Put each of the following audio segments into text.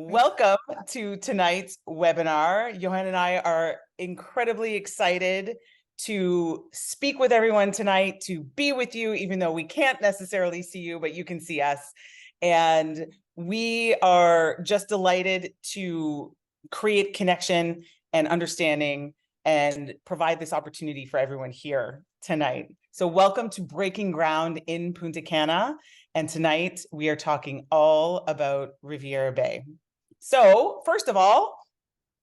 Welcome to tonight's webinar. Johan and I are incredibly excited to speak with everyone tonight, to be with you, even though we can't necessarily see you, but you can see us. And we are just delighted to create connection and understanding and provide this opportunity for everyone here tonight. So welcome to Breaking Ground in Punta Cana. And tonight we are talking all about Riviera Bay. So first of all,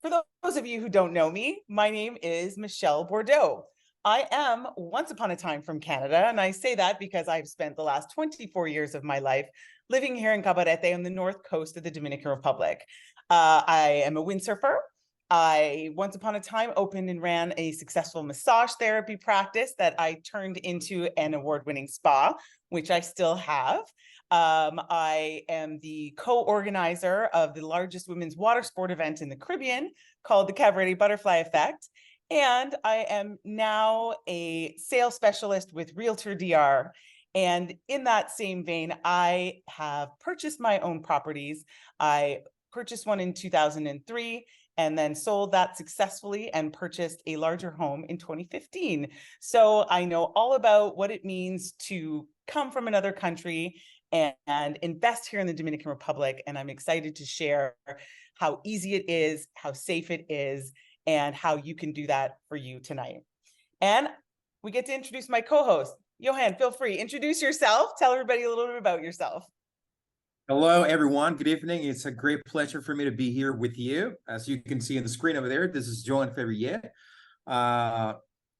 for those of you who don't know me, my name is Michelle Bordeaux. I am once upon a time from Canada, and I say that because I've spent the last 24 years of my life living here in Cabarete on the north coast of the Dominican Republic. I am a windsurfer. I once upon a time opened and ran a successful massage therapy practice that I turned into an award-winning spa, which I still have. I am the co-organizer of the largest women's water sport event in the Caribbean called the Cabarete Butterfly Effect. And I am now a sales specialist with Realtor DR. And in that same vein, I have purchased my own properties. I purchased one in 2003 and then sold that successfully and purchased a larger home in 2015. So I know all about what it means to come from another country and invest here in the Dominican Republic. And I'm excited to share how easy it is, how safe it is, and how you can do that for you tonight. And we get to introduce my co-host. Johan, feel free, introduce yourself. Tell everybody a little bit about yourself. Hello, everyone. Good evening. It's a great pleasure for me to be here with you. As you can see on the screen over there, this is Johan Fevrier.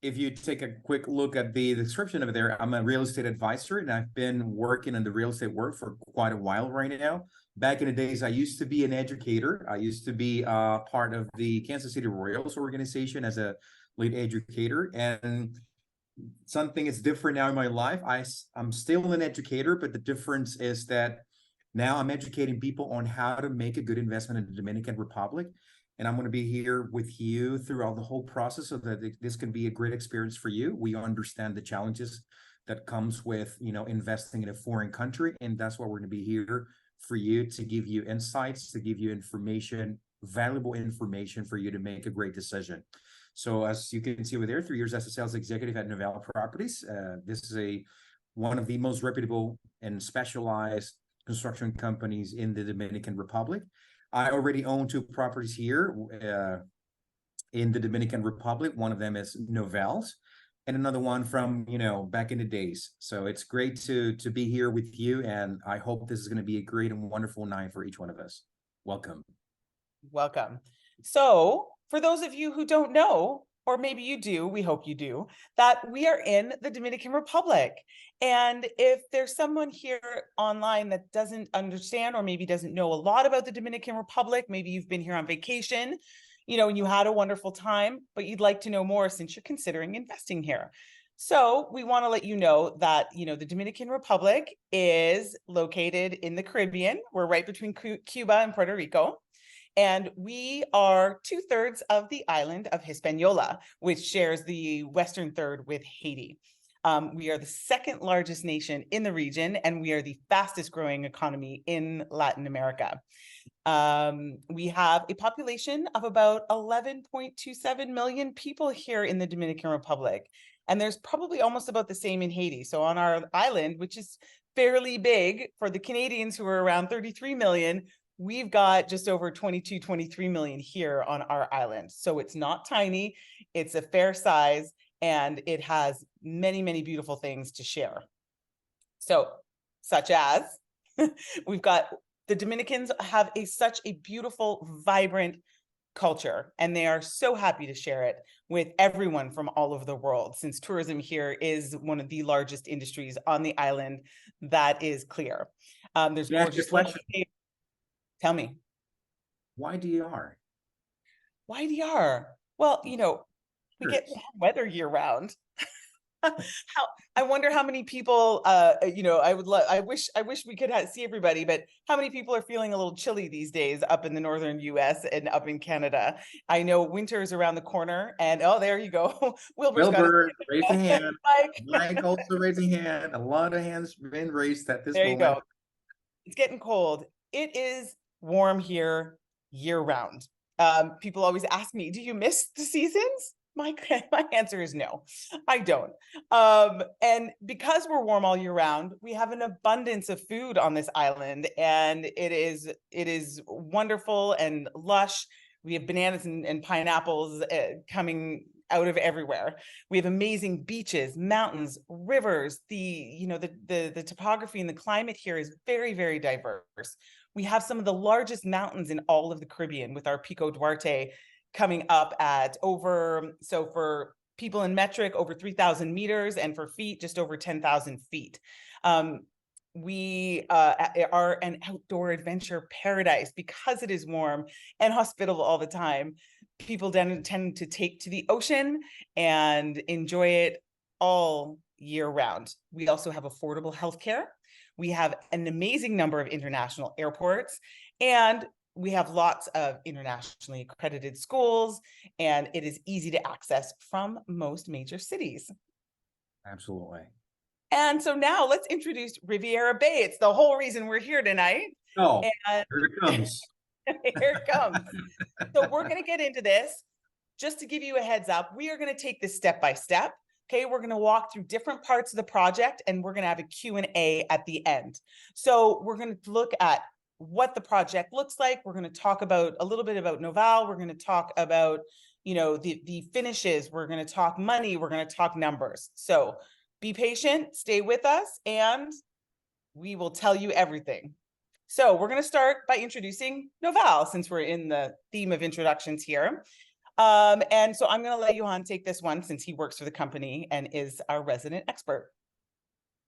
If you take a quick look at the description over there, I'm a real estate advisor, and I've been working in the real estate world for quite a while right now. Back in the days, I used to be an educator. I used to be part of the Kansas City Royals organization as a lead educator. And something is different now in my life. I'm still an educator, but the difference is that now I'm educating people on how to make a good investment in the Dominican Republic. And I'm going to be here with you throughout the whole process so that this can be a great experience for you. We understand the challenges that comes with, investing in a foreign country. And that's why we're going to be here for you, to give you insights, to give you information, valuable information for you to make a great decision. So as you can see over there, 3 years as a sales executive at Novella Properties. This is one of the most reputable and specialized construction companies in the Dominican Republic. I already own 2 properties here in the Dominican Republic. One of them is Novelle's, and another one from back in the days. So it's great to be here with you, and I hope this is going to be a great and wonderful night for each one of us. Welcome. Welcome. So for those of you who don't know, or maybe you do, we hope you do, that we are in the Dominican Republic. And if there's someone here online that doesn't understand or maybe doesn't know a lot about the Dominican Republic, maybe you've been here on vacation, and you had a wonderful time, but you'd like to know more since you're considering investing here. So we want to let you know that, the Dominican Republic is located in the Caribbean. We're right between Cuba and Puerto Rico. And we are 2/3 of the island of Hispaniola, which shares the western third with Haiti. We are the second largest nation in the region, and we are the fastest growing economy in Latin America. We have a population of about 11.27 million people here in the Dominican Republic. And there's probably almost about the same in Haiti. So on our island, which is fairly big for the Canadians, who are around 33 million, we've got just over 23 million here on our island. So it's not tiny, it's a fair size, and it has many, many beautiful things to share. So, such as, we've got, the Dominicans have such a beautiful, vibrant culture, and they are so happy to share it with everyone from all over the world, since tourism here is one of the largest industries on the island. That is clear. There's gorgeous question. Tell me. Why DR? Why DR? Well, we get weather year round. I wonder how many people, I wish we could see everybody, but how many people are feeling a little chilly these days up in the northern US and up in Canada? I know winter is around the corner, and there you go. Wilbur, raise a hand. Mike also raising hand. A lot of hands been raised at this moment. There you go. It's getting cold. It is warm here year round. People always ask me, do you miss the seasons? My answer is no, I don't. And because we're warm all year round, we have an abundance of food on this island, and it is wonderful and lush. We have bananas and pineapples coming out of everywhere. We have amazing beaches, mountains, rivers. The topography and the climate here is very, very diverse. We have some of the largest mountains in all of the Caribbean, with our Pico Duarte coming up at so for people in metric, over 3,000 meters, and for feet, just over 10,000 feet. We are an outdoor adventure paradise because it is warm and hospitable all the time. People tend to take to the ocean and enjoy it all year round. We also have affordable healthcare. We have an amazing number of international airports, and we have lots of internationally accredited schools, and it is easy to access from most major cities. Absolutely. And so now let's introduce Riviera Bay. It's the whole reason we're here tonight. Oh, and here it comes. Here it comes. So we're going to get into this. Just to give you a heads up, we are going to take this step by step. Okay, we're going to walk through different parts of the project, and we're going to have a Q&A at the end. So we're going to look at what the project looks like. We're going to talk about a little bit about Noval. We're going to talk about, the finishes. We're going to talk money. We're going to talk numbers. So be patient, stay with us, and we will tell you everything. So we're going to start by introducing Noval, since we're in the theme of introductions here. And so I'm going to let Johan take this one, since he works for the company and is our resident expert.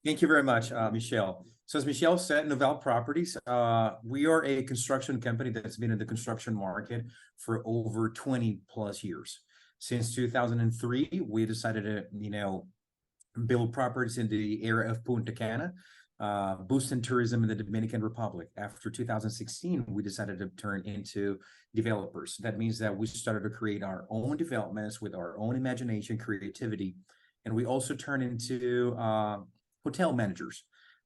Thank you very much, Michelle. So as Michelle said, Noval Properties, we are a construction company that's been in the construction market for over 20 plus years. Since 2003, we decided to, build properties in the area of Punta Cana, boosting tourism in the Dominican Republic. After 2016, we decided to turn into developers. That means that we started to create our own developments with our own imagination, creativity, and we also turned into hotel managers.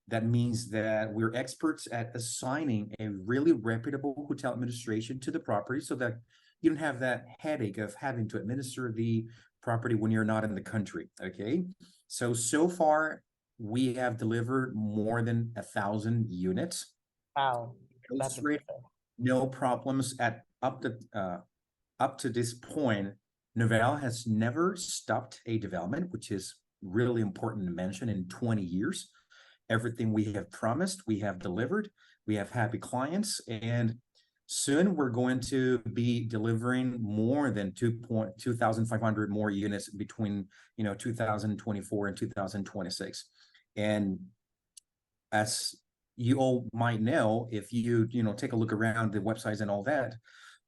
That means that we're experts at assigning a really reputable hotel administration to the property, so that you don't have that headache of having to administer the property when you're not in the country. Okay, so far we have delivered more than 1,000 units. Wow, that's no problems at up to this point. Noval has never stopped a development, which is really important to mention. In 20 years, everything we have promised, we have delivered. We have happy clients, and soon we're going to be delivering more than 2,500 more units between 2024 and 2026. And as you all might know, if you take a look around the websites and all that,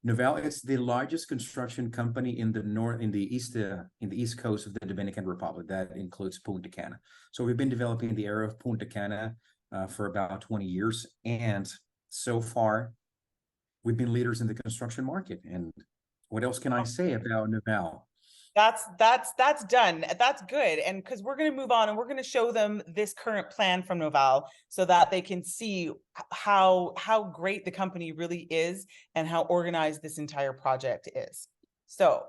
Noval is the largest construction company in the east coast of the Dominican Republic. That includes Punta Cana. So we've been developing the area of Punta Cana for about 20 years, and so far we've been leaders in the construction market. And what else can I say about Noval? That's done. That's good. And because we're going to move on, and we're going to show them this current plan from Noval, so that they can see how great the company really is and how organized this entire project is. So,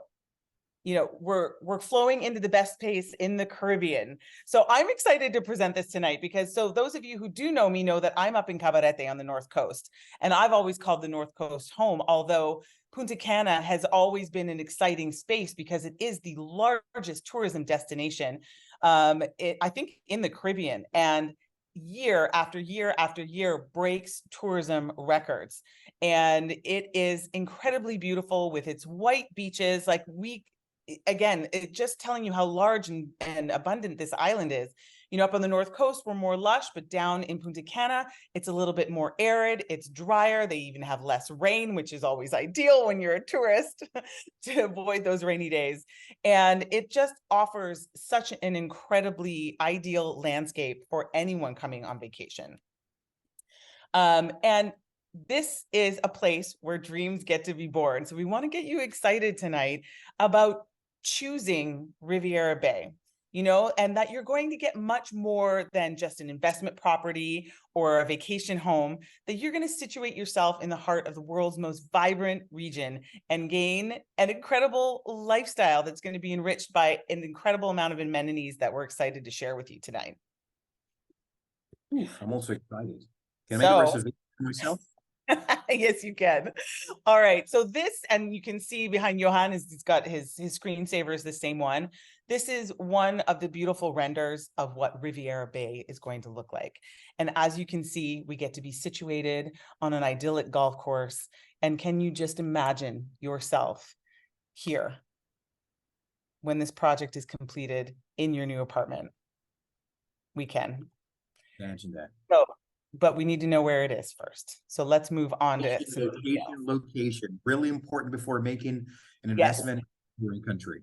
we're flowing into the best pace in the Caribbean. So I'm excited to present this tonight, because those of you who do know me know that I'm up in Cabarete on the North Coast, and I've always called the North Coast home, although Punta Cana has always been an exciting space because it is the largest tourism destination, I think, in the Caribbean, and year after year after year breaks tourism records. And it is incredibly beautiful with its white beaches. Again, just telling you how large and abundant this island is. Up on the North Coast, we're more lush, but down in Punta Cana, it's a little bit more arid. It's drier. They even have less rain, which is always ideal when you're a tourist to avoid those rainy days. And it just offers such an incredibly ideal landscape for anyone coming on vacation. And this is a place where dreams get to be born. So we want to get you excited tonight about choosing Riviera Bay. and that you're going to get much more than just an investment property or a vacation home, that you're going to situate yourself in the heart of the world's most vibrant region and gain an incredible lifestyle that's going to be enriched by an incredible amount of amenities that we're excited to share with you tonight. Oof, I'm also excited. Can I make a So, reservation for myself? yes, you can. All right. So this, and you can see behind Johan is he's got his screensaver is the same one. This is one of the beautiful renders of what Riviera Bay is going to look like. And as you can see, we get to be situated on an idyllic golf course. And can you just imagine yourself here when this project is completed in your new apartment? We can. Imagine that. So, but we need to know where it is first. So let's move on to some Location, really important before making an investment in your country.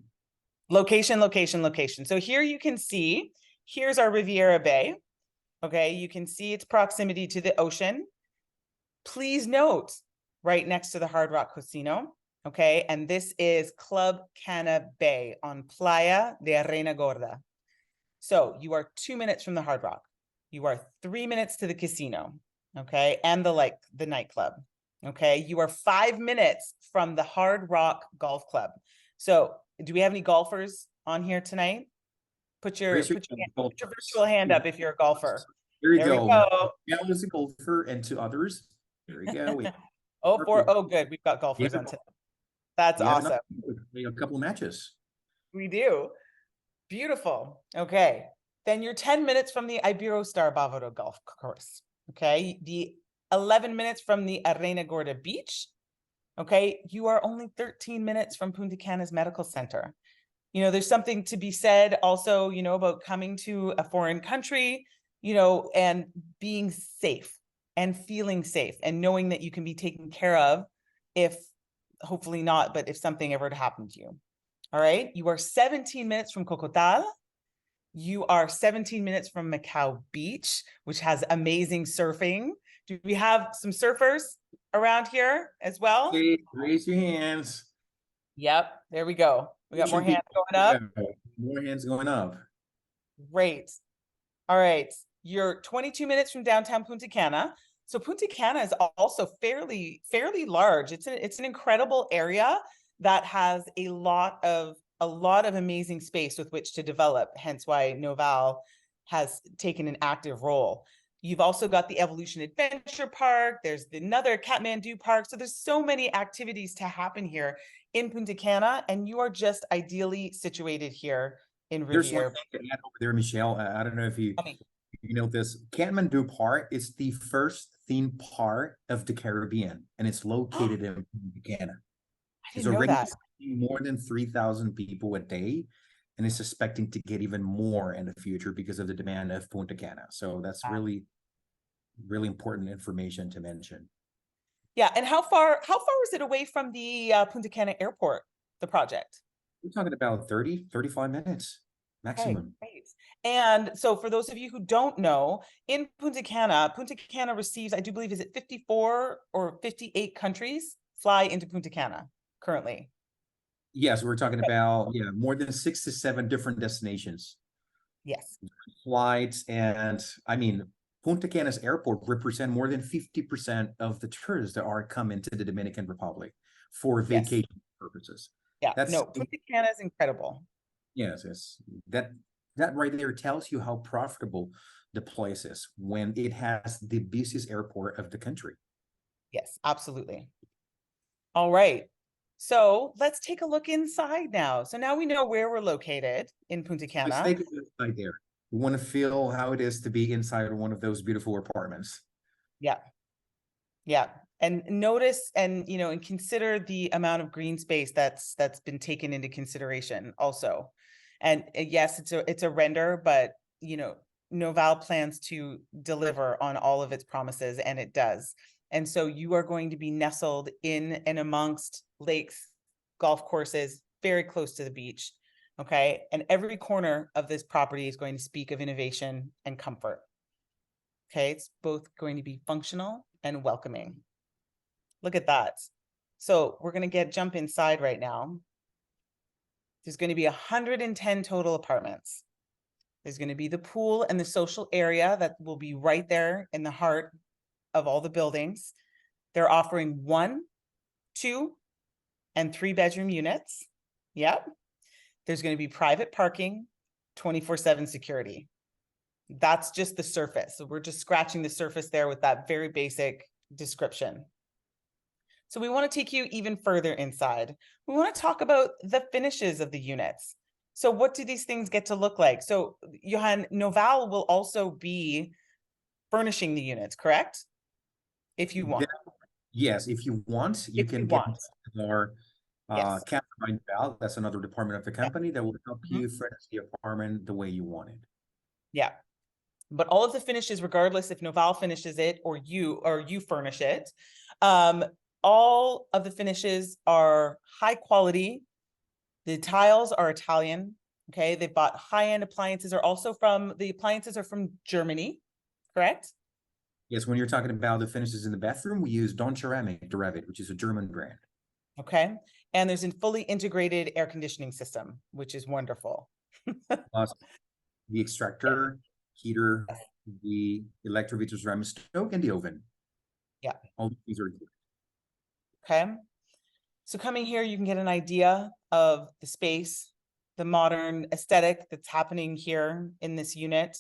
Location. So here you can see, here's our Riviera Bay. Okay, you can see its proximity to the ocean. Please note, right next to the Hard Rock Casino. Okay, and this is Club Cana Bay on Playa de Arena Gorda. So you are 2 minutes from the Hard Rock. You are 3 minutes to the casino, okay, and the nightclub, okay. You are 5 minutes from the Hard Rock Golf Club. So, do we have any golfers on here tonight? Put your virtual hand up if you're a golfer. There you go. Now as a golfer and to others. There you go. Good. We've got golfers on today. That's awesome. A couple of matches. We do. Beautiful. Okay. Then you're 10 minutes from the Iberostar Bávaro golf course. Okay. The 11 minutes from the Arena Gorda beach. Okay. You are only 13 minutes from Punta Cana's medical center. There's something to be said also, about coming to a foreign country, and being safe and feeling safe and knowing that you can be taken care of if, hopefully not, but if something ever happened to you. All right. You are 17 minutes from Cocotal. You are 17 minutes from Macau Beach, which has amazing surfing. Do we have some surfers around here as well? Raise your hands. Yep, there we go. We got more hands going up. More hands going up. Great. All right. You're 22 minutes from downtown Punta Cana. So Punta Cana is also fairly large. It's an incredible area that has a lot of amazing space with which to develop, hence why Noval has taken an active role. You've also got the Evolution Adventure Park. There's another Kathmandu Park. So there's so many activities to happen here in Punta Cana, and you are just ideally situated here in Riviera. There's one thing to add over there, Michelle. I don't know if you know this. Kathmandu Park is the first theme park of the Caribbean, and it's located in Punta Cana. It's already more than 3,000 people a day, and is expecting to get even more in the future because of the demand of Punta Cana. So that's really important information to mention. Yeah, and how far is it away from the Punta Cana airport, the project? We're talking about 35 minutes maximum. Okay, great. And so for those of you who don't know, in Punta Cana receives, I do believe, is it 54 or 58 countries fly into Punta Cana currently? Yes, we're talking about more than 6 to 7 different destinations. Yes. Flights, and I mean, Punta Cana's airport represent more than 50% of the tourists that are coming to the Dominican Republic for vacation purposes. Yeah, Punta Cana is incredible. Yes. That right there tells you how profitable the place is when it has the busiest airport of the country. Yes, absolutely. All right. So let's take a look inside now. So now we know where we're located in Punta Cana. Let's take a look inside there. We want to feel how it is to be inside one of those beautiful apartments. Yeah. Yeah. And notice and consider the amount of green space that's been taken into consideration also. And yes, it's a render, but Noval plans to deliver on all of its promises, and it does. And so you are going to be nestled in and amongst lakes, golf courses, very close to the beach. Okay. And every corner of this property is going to speak of innovation and comfort. Okay. It's both going to be functional and welcoming. Look at that. So we're going to jump inside right now. There's going to be 110 total apartments. There's going to be the pool and the social area that will be right there in the heart of all the buildings. They're offering 1, 2, and 3-bedroom units. Yep. There's going to be private parking, 24/7 security. That's just the surface. So we're just scratching the surface there with that very basic description. So we want to take you even further inside. We want to talk about the finishes of the units. So what do these things get to look like? So Johan, Noval will also be furnishing the units, correct? If you want. Yes, if you want, you If can you get want. more Yes. Captain Val. That's another department of the Yeah. company that will help Mhm. you furnish the apartment the way you want it. Yeah. But all of the finishes, regardless if Noval finishes it or you furnish it, all of the finishes are high quality. The tiles are Italian. Okay, they've bought high-end appliances. The appliances are from Germany, correct? Yes, when you're talking about the finishes in the bathroom, we use Don Ceramic Derived, which is a German brand. Okay, and there's a fully integrated air conditioning system, which is wonderful. Plus the extractor, heater, the electrolyzer ceramic stove, and the oven. Yeah. All these are good. Okay. So coming here, you can get an idea of the space, the modern aesthetic that's happening here in this unit.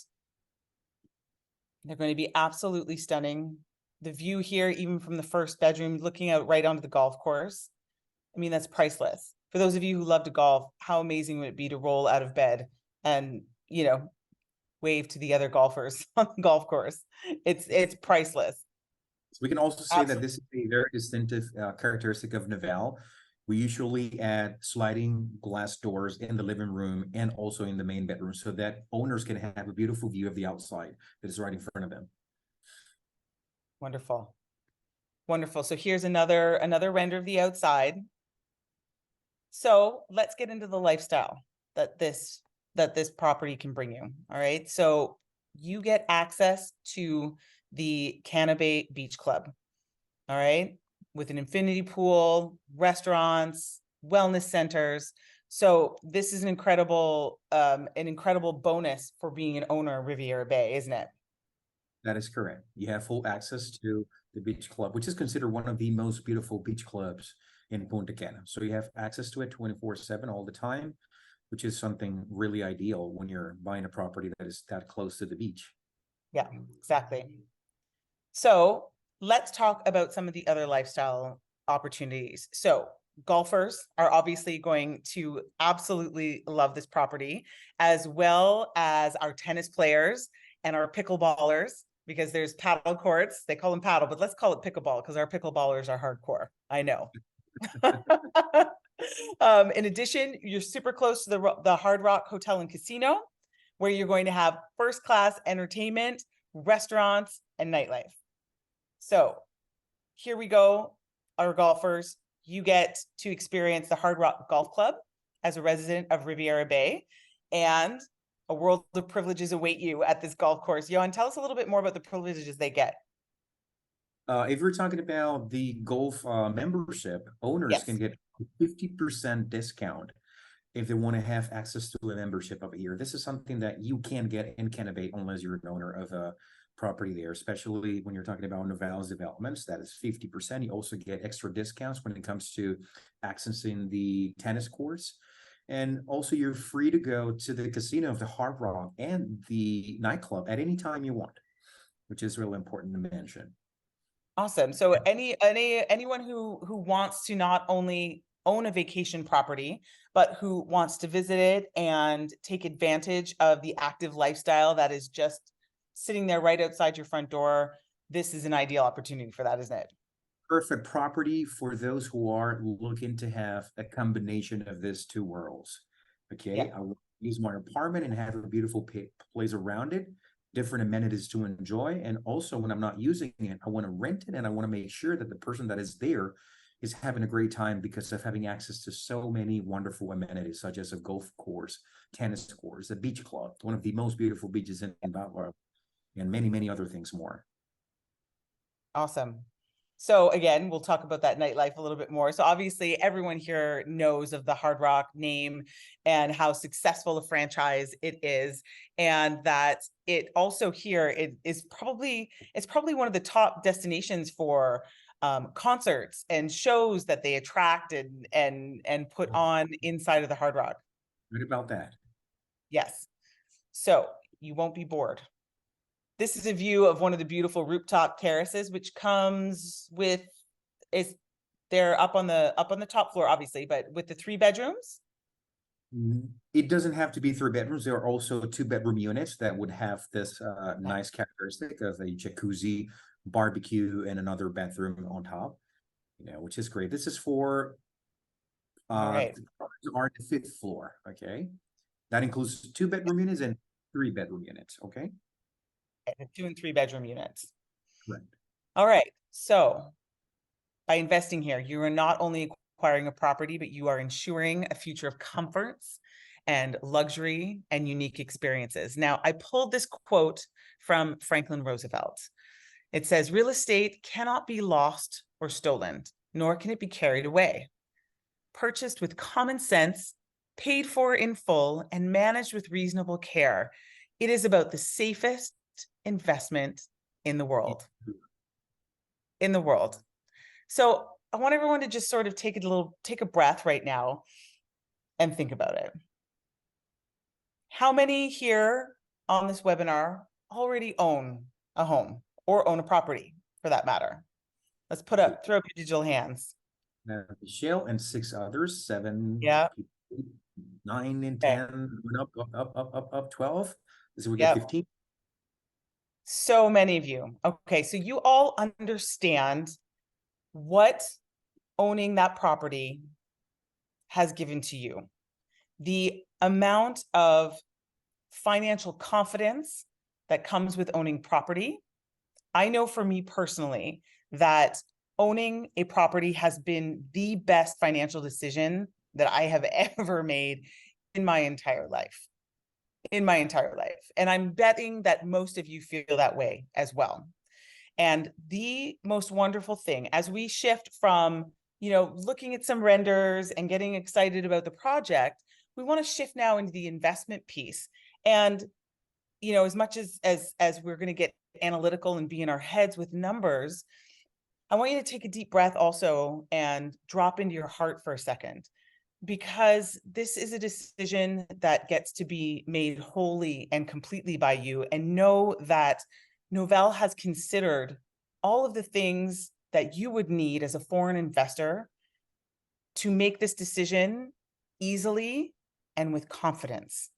They're going to be absolutely stunning. The view here, even from the first bedroom, looking out right onto the golf course. I mean, that's priceless. For those of you who love to golf, how amazing would it be to roll out of bed and, wave to the other golfers on the golf course? It's priceless. So we can also say that Absolutely. this is a very distinctive characteristic of Naval. We usually add sliding glass doors in the living room and also in the main bedroom so that owners can have a beautiful view of the outside that is right in front of them. Wonderful. Wonderful. So here's another render of the outside. So let's get into the lifestyle that this property can bring you. All right. So you get access to the Cana Beach Club. All right. With an infinity pool, restaurants, wellness centers. So this is an incredible bonus for being an owner of Riviera Bay, isn't it? That is correct. You have full access to the beach club, which is considered one of the most beautiful beach clubs in Punta Cana. So you have access to it 24/7 all the time, which is something really ideal when you're buying a property that is that close to the beach. Yeah, exactly. So let's talk about some of the other lifestyle opportunities. So golfers are obviously going to absolutely love this property, as well as our tennis players and our pickleballers, because there's paddle courts. They call them paddle, but let's call it pickleball because our pickleballers are hardcore. I know. In addition, you're super close to the Hard Rock Hotel and Casino, where you're going to have first-class entertainment, restaurants, and nightlife. So here we go, our golfers. You get to experience the Hard Rock Golf Club as a resident of Riviera Bay, and a world of privileges await you at this golf course. Johan, tell us a little bit more about the privileges they get. If we're talking about the golf membership, owners can Yes. get a 50% discount if they want to have access to a membership of a year. This is something that you can get in Canada unless you're an owner of a property there, especially when you're talking about Noval's developments. That is 50%. You also get extra discounts when it comes to accessing the tennis courts. And also, you're free to go to the casino of the Hard Rock and the nightclub at any time you want, which is really important to mention. Awesome. So anyone who wants to not only own a vacation property, but who wants to visit it and take advantage of the active lifestyle that is just sitting there right outside your front door, this is an ideal opportunity for that, isn't it? Perfect property for those who are looking to have a combination of these two worlds. Yeah. Okay, I will use my apartment and have a beautiful place around it, different amenities to enjoy. And also, when I'm not using it, I want to rent it and I want to make sure that the person that is there is having a great time because of having access to so many wonderful amenities, such as a golf course, tennis course, a beach club, one of the most beautiful beaches in Baltimore, and many, many other things more. Awesome. So again, we'll talk about that nightlife a little bit more. So obviously everyone here knows of the Hard Rock name and how successful a franchise it is. And that it also here, it's probably one of the top destinations for concerts and shows that they attract and put on inside of the Hard Rock. What about that? Yes. So you won't be bored. This is a view of one of the beautiful rooftop terraces, which comes with is they're up on the top floor, obviously, but with the 3 bedrooms. It doesn't have to be 3 bedrooms. There are also 2 bedroom units that would have this nice characteristic of a jacuzzi, barbecue, and another bathroom on top, which is great. This is for All right. our 5th floor. Okay. That includes 2 bedroom units and 3 bedroom units. Okay. And 2 and 3 bedroom units. Correct. All right. So by investing here, you are not only acquiring a property, but you are ensuring a future of comforts and luxury and unique experiences. Now, I pulled this quote from Franklin Roosevelt. It says, "Real estate cannot be lost or stolen, nor can it be carried away. Purchased with common sense, paid for in full, and managed with reasonable care, it is about the safest investment in the world." In the world. So I want everyone to just sort of take a breath right now and think about it. How many here on this webinar already own a home or own a property for that matter? Let's throw up your digital hands. Michelle and 6 others, 7, Yeah. 9 and Okay. 10, went up 12. So we Yep. get 15. So many of you. Okay, so you all understand what owning that property has given to you. The amount of financial confidence that comes with owning property. I know for me personally that owning a property has been the best financial decision that I have ever made in my entire life. In my entire life. And I'm betting that most of you feel that way as well. And the most wonderful thing, as we shift from, looking at some renders and getting excited about the project, we want to shift now into the investment piece. And, as much as we're going to get analytical and be in our heads with numbers, I want you to take a deep breath also and drop into your heart for a second, because this is a decision that gets to be made wholly and completely by you. And know that Novell has considered all of the things that you would need as a foreign investor to make this decision easily and with confidence.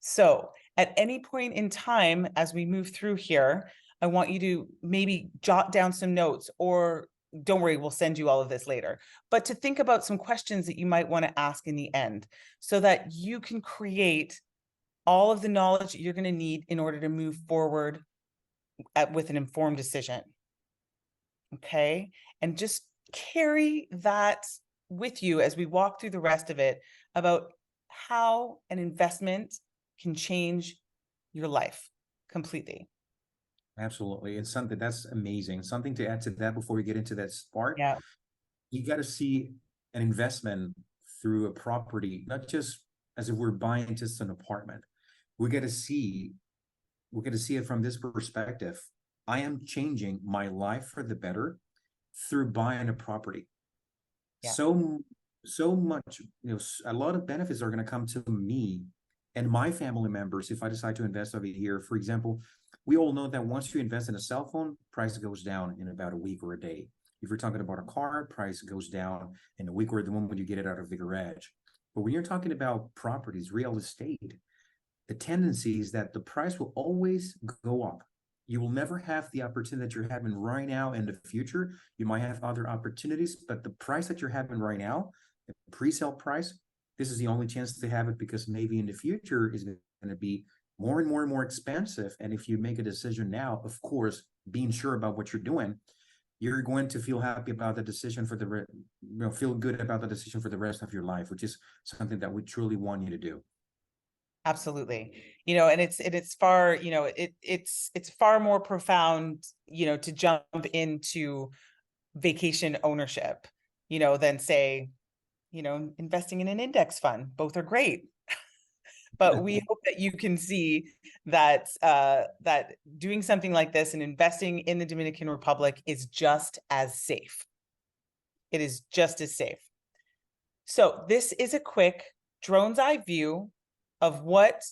So at any point in time, as we move through here, I want you to maybe jot down some notes, or don't worry, we'll send you all of this later, but to think about some questions that you might want to ask in the end so that you can create all of the knowledge that you're going to need in order to move forward with an informed decision. Okay. And just carry that with you as we walk through the rest of it about how an investment can change your life completely. Absolutely. It's something that's amazing. Something to add to that before we get into that part. Yeah. You got to see an investment through a property, not just as if we're buying just an apartment. We got to see it from this perspective. I am changing my life for the better through buying a property. Yeah. So much, a lot of benefits are going to come to me and my family members if I decide to invest over here. For example, we all know that once you invest in a cell phone, price goes down in about a week or a day. If you're talking about a car, price goes down in a week or the moment you get it out of the garage. But when you're talking about properties, real estate, the tendency is that the price will always go up. You will never have the opportunity that you're having right now in the future. You might have other opportunities, but the price that you're having right now, the pre-sale price, this is the only chance to have it, because maybe in the future is going to be more and more and more expensive. And if you make a decision now, of course, being sure about what you're doing, you're going to feel happy about the decision feel good about the decision for the rest of your life, which is something that we truly want you to do. Absolutely. And it's far, it's far more profound, to jump into vacation ownership, than say, investing in an index fund. Both are great. But we hope that you can see that that doing something like this and investing in the Dominican Republic is just as safe. It is just as safe. So this is a quick drone's eye view of what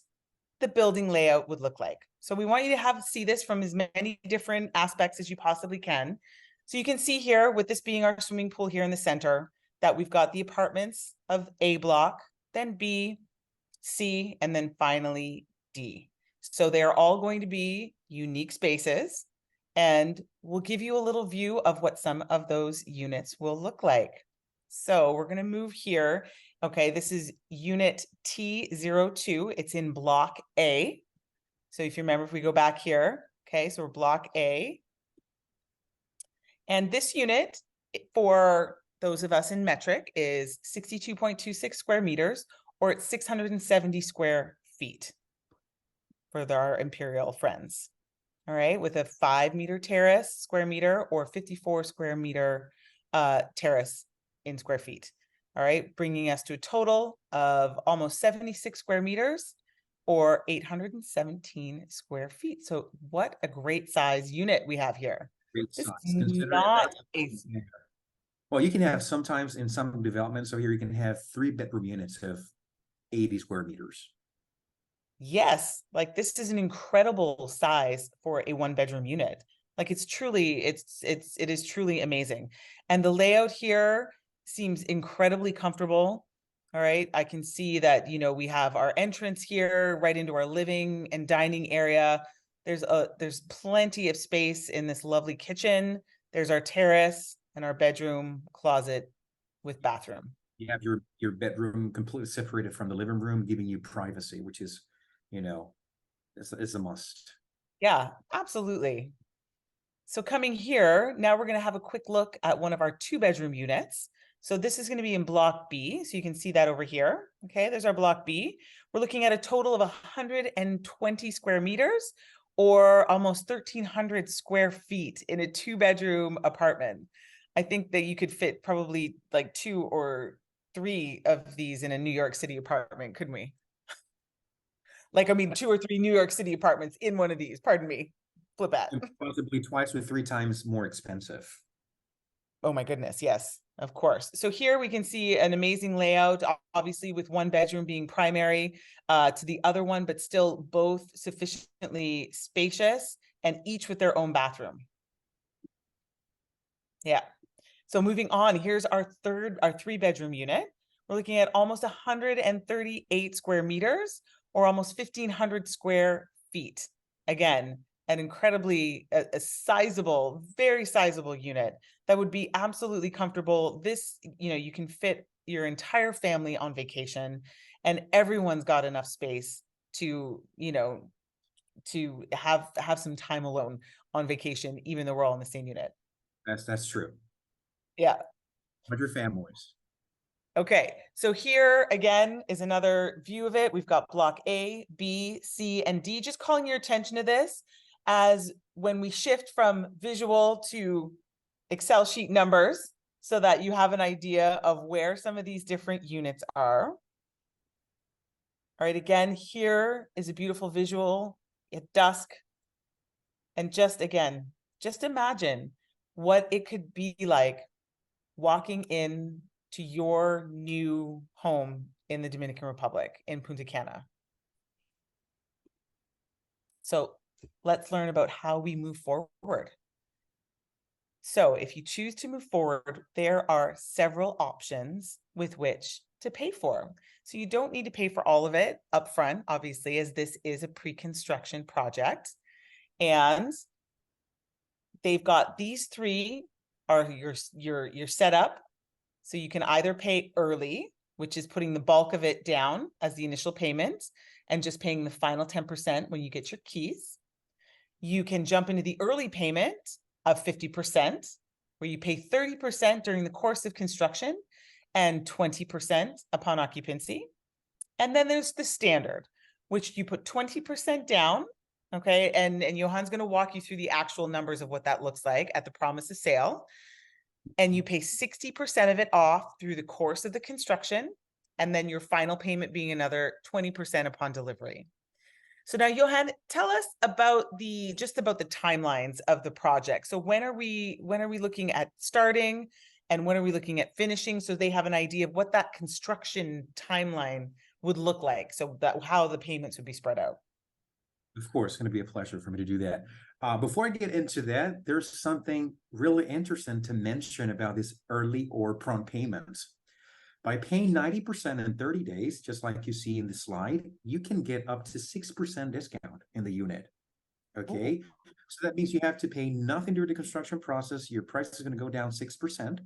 the building layout would look like. So we want you to see this from as many different aspects as you possibly can. So you can see here, with this being our swimming pool here in the center, that we've got the apartments of A block, then B, C, and then finally D. So they're all going to be unique spaces, and we'll give you a little view of what some of those units will look like. So we're going to move here. Okay, this is unit T02. It's in block A. So if you remember, if we go back here, okay, so we're block A. And this unit, for those of us in metric, is 62.26 square meters, or it's 670 square feet for our imperial friends. All right, with a 5-meter terrace square meter, or 54 square meter terrace in square feet. All right, bringing us to a total of almost 76 square meters, or 817 square feet. So what a great size unit we have here. Great This size. is not a... Well, you can have sometimes in some developments, so here you can have 3-bedroom units of 80 square meters. Yes, like this is an incredible size for a 1-bedroom unit. Like it is truly amazing. And the layout here seems incredibly comfortable. All right, I can see that, we have our entrance here right into our living and dining area. There's plenty of space in this lovely kitchen. There's our terrace and our bedroom, closet with bathroom. You have your bedroom completely separated from the living room, giving you privacy, which is, it's a must. Yeah, absolutely. So coming here, now we're going to have a quick look at one of our 2-bedroom units. So this is going to be in block B. So you can see that over here. Okay, there's our block B. We're looking at a total of 120 square meters, or almost 1,300 square feet in a 2-bedroom apartment. I think that you could fit probably like 2 or 3 of these in a New York City apartment, couldn't we? Like, 2 or 3 New York City apartments in one of these, pardon me. Flip that. Possibly twice or 3 times more expensive. Oh my goodness, yes, of course. So here we can see an amazing layout, obviously with 1 bedroom being primary to the other one, but still both sufficiently spacious and each with their own bathroom. Yeah. So moving on, here's our 3-bedroom unit. We're looking at almost 138 square meters, or almost 1,500 square feet. Again, an incredibly a sizable, very sizable unit that would be absolutely comfortable. This, you can fit your entire family on vacation, and everyone's got enough space to, to have some time alone on vacation, even though we're all in the same unit. That's true. Yeah. With your families. Okay, so here again is another view of it. We've got block A, B, C, and D. Just calling your attention to this, as when we shift from visual to Excel sheet numbers, so that you have an idea of where some of these different units are. All right, again, here is a beautiful visual at dusk. And just imagine what it could be like walking in to your new home in the Dominican Republic, in Punta Cana. So let's learn about how we move forward. So if you choose to move forward, there are several options with which to pay for. So you don't need to pay for all of it upfront, obviously, as this is a pre-construction project. And they've got these 3 are your setup. So you can either pay early, which is putting the bulk of it down as the initial payment and just paying the final 10% when you get your keys. You can jump into the early payment of 50%, where you pay 30% during the course of construction and 20% upon occupancy. And then there's the standard, which you put 20% down. Okay, and Johan's going to walk you through the actual numbers of what that looks like at the promise of sale. and you pay 60% of it off through the course of the construction, and then your final payment being another 20% upon delivery. So now, Johan, tell us about the timelines of the project. So when are we looking at starting, and when are we looking at finishing, so they have an idea of what that construction timeline would look like, so that how the payments would be spread out? Of course, it's going to be a pleasure for me to do that. Before I get into that, there's something really interesting to mention about this early or prompt payments. By paying 90% in 30 days, just like you see in the slide, you can get up to 6% discount in the unit. Okay. Ooh. So that means you have to pay nothing during the construction process. Your price is going to go down 6%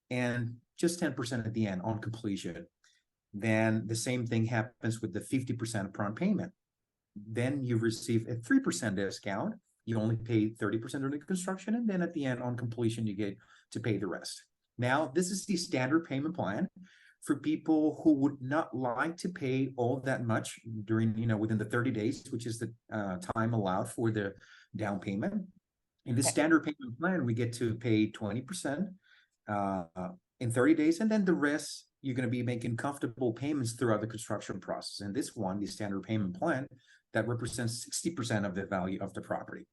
and just 10% at the end on completion. Then the same thing happens with the 50% upfront payment. Then you receive a 3% discount. You only pay 30% during the construction, and then at the end on completion, you get to pay the rest. Now, this is the standard payment plan for people who would not like to pay all that much during, within the 30 days, which is the time allowed for the down payment. In the standard payment plan, we get to pay 20% in 30 days, and then the rest, you're going to be making comfortable payments throughout the construction process. And this one, the standard payment plan, that represents 60% of the value of the property.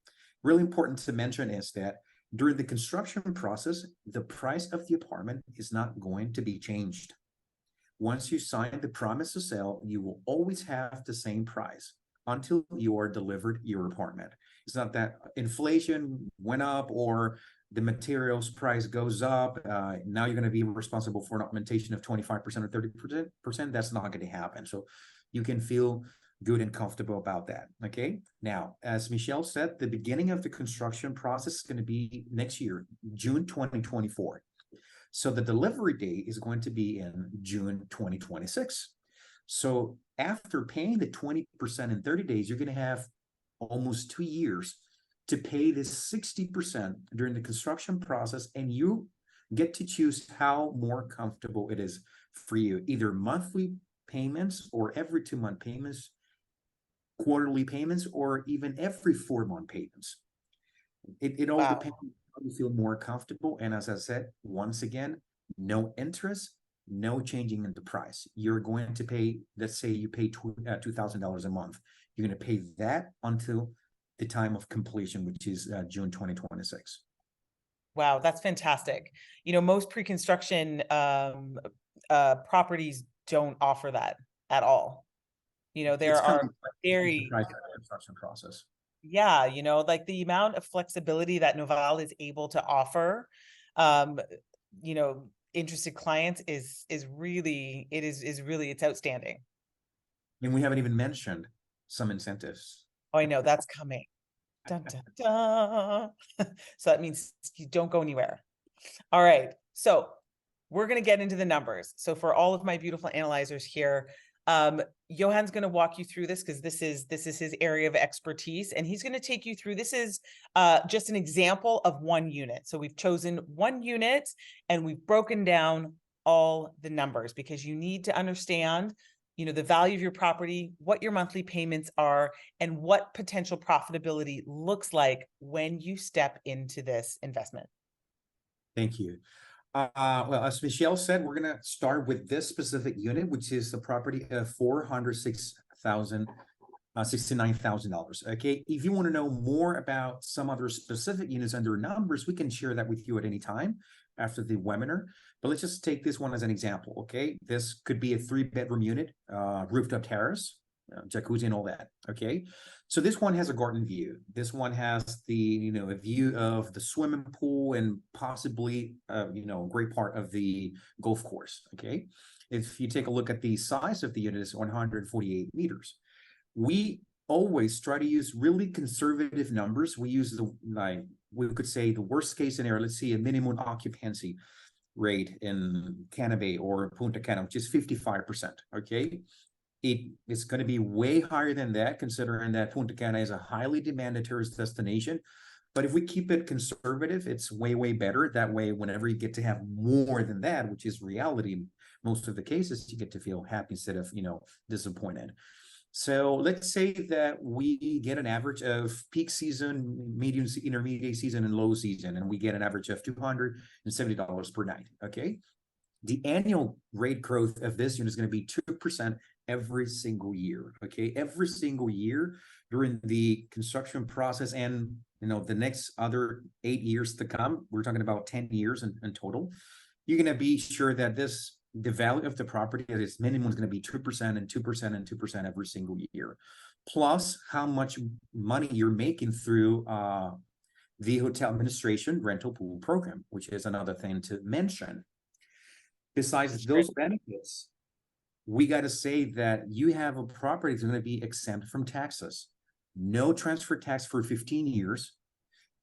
Really important to mention is that during the construction process, the price of the apartment is not going to be changed. Once you sign the promise to sell, you will always have the same price until you are delivered your apartment. It's not that inflation went up or the materials price goes up. Now you're going to be responsible for an augmentation of 25% or 30%. That's not going to happen. So you can feel good and comfortable about that. Okay. Now, as Michelle said, the beginning of the construction process is going to be next year, June 2024. So the delivery date is going to be in June 2026. So after paying the 20% in 30 days, you're going to have almost 2 years to pay this 60% during the construction process, and you get to choose how more comfortable it is for you, either monthly payments or every 2-month payments, quarterly payments, or even every 4-month payments. It all depends on how you feel more comfortable. And as I said, once again, no interest, no changing in the price. You're going to pay, let's say you pay $2,000 a month. You're going to pay that until the time of completion, which is June 2026. Wow, that's fantastic. Most pre-construction properties don't offer that at all. There are very construction process. Yeah, like the amount of flexibility that Noval is able to offer, interested clients is really, it's outstanding. And we haven't even mentioned some incentives. Oh, I know that's coming. Dun, dun, dun. So that means you don't go anywhere. All right. So we're going to get into the numbers. So for all of my beautiful analyzers here, Johan's going to walk you through this because this is his area of expertise, and he's going to take you through. This is just an example of one unit. So we've chosen one unit and we've broken down all the numbers because you need to understand, the value of your property, what your monthly payments are, and what potential profitability looks like when you step into this investment. Thank you. Well, as Michelle said, we're going to start with this specific unit, which is the property of $469,000. Okay. If you want to know more about some other specific units under numbers, we can share that with you at any time after the webinar. But let's just take this one as an example. Okay. This could be a 3-bedroom unit, rooftop terrace, jacuzzi and all that. Okay. So this one has a garden view. This one has the, a view of the swimming pool and possibly, a great part of the golf course. Okay. If you take a look at the size of the unit, it's 148 meters. We always try to use really conservative numbers. We use we could say the worst case scenario. Let's see a minimum occupancy rate in Cana or Punta Cana, which is 55%. Okay. It is going to be way higher than that, considering that Punta Cana is a highly demanded tourist destination. But if we keep it conservative, it's way, way better. That way, whenever you get to have more than that, which is reality, most of the cases, you get to feel happy instead of, disappointed. So let's say that we get an average of peak season, medium, intermediate season, and low season, and we get an average of $270 per night. Okay. The annual rate growth of this unit is going to be 2% every single year. Okay. Every single year during the construction process, and the next other 8 years to come, we're talking about 10 years in total. You're going to be sure that the value of the property at its minimum is going to be 2% and 2% and 2% every single year, plus how much money you're making through the hotel administration rental pool program, which is another thing to mention. Besides those benefits, we got to say that you have a property that's going to be exempt from taxes, no transfer tax for 15 years,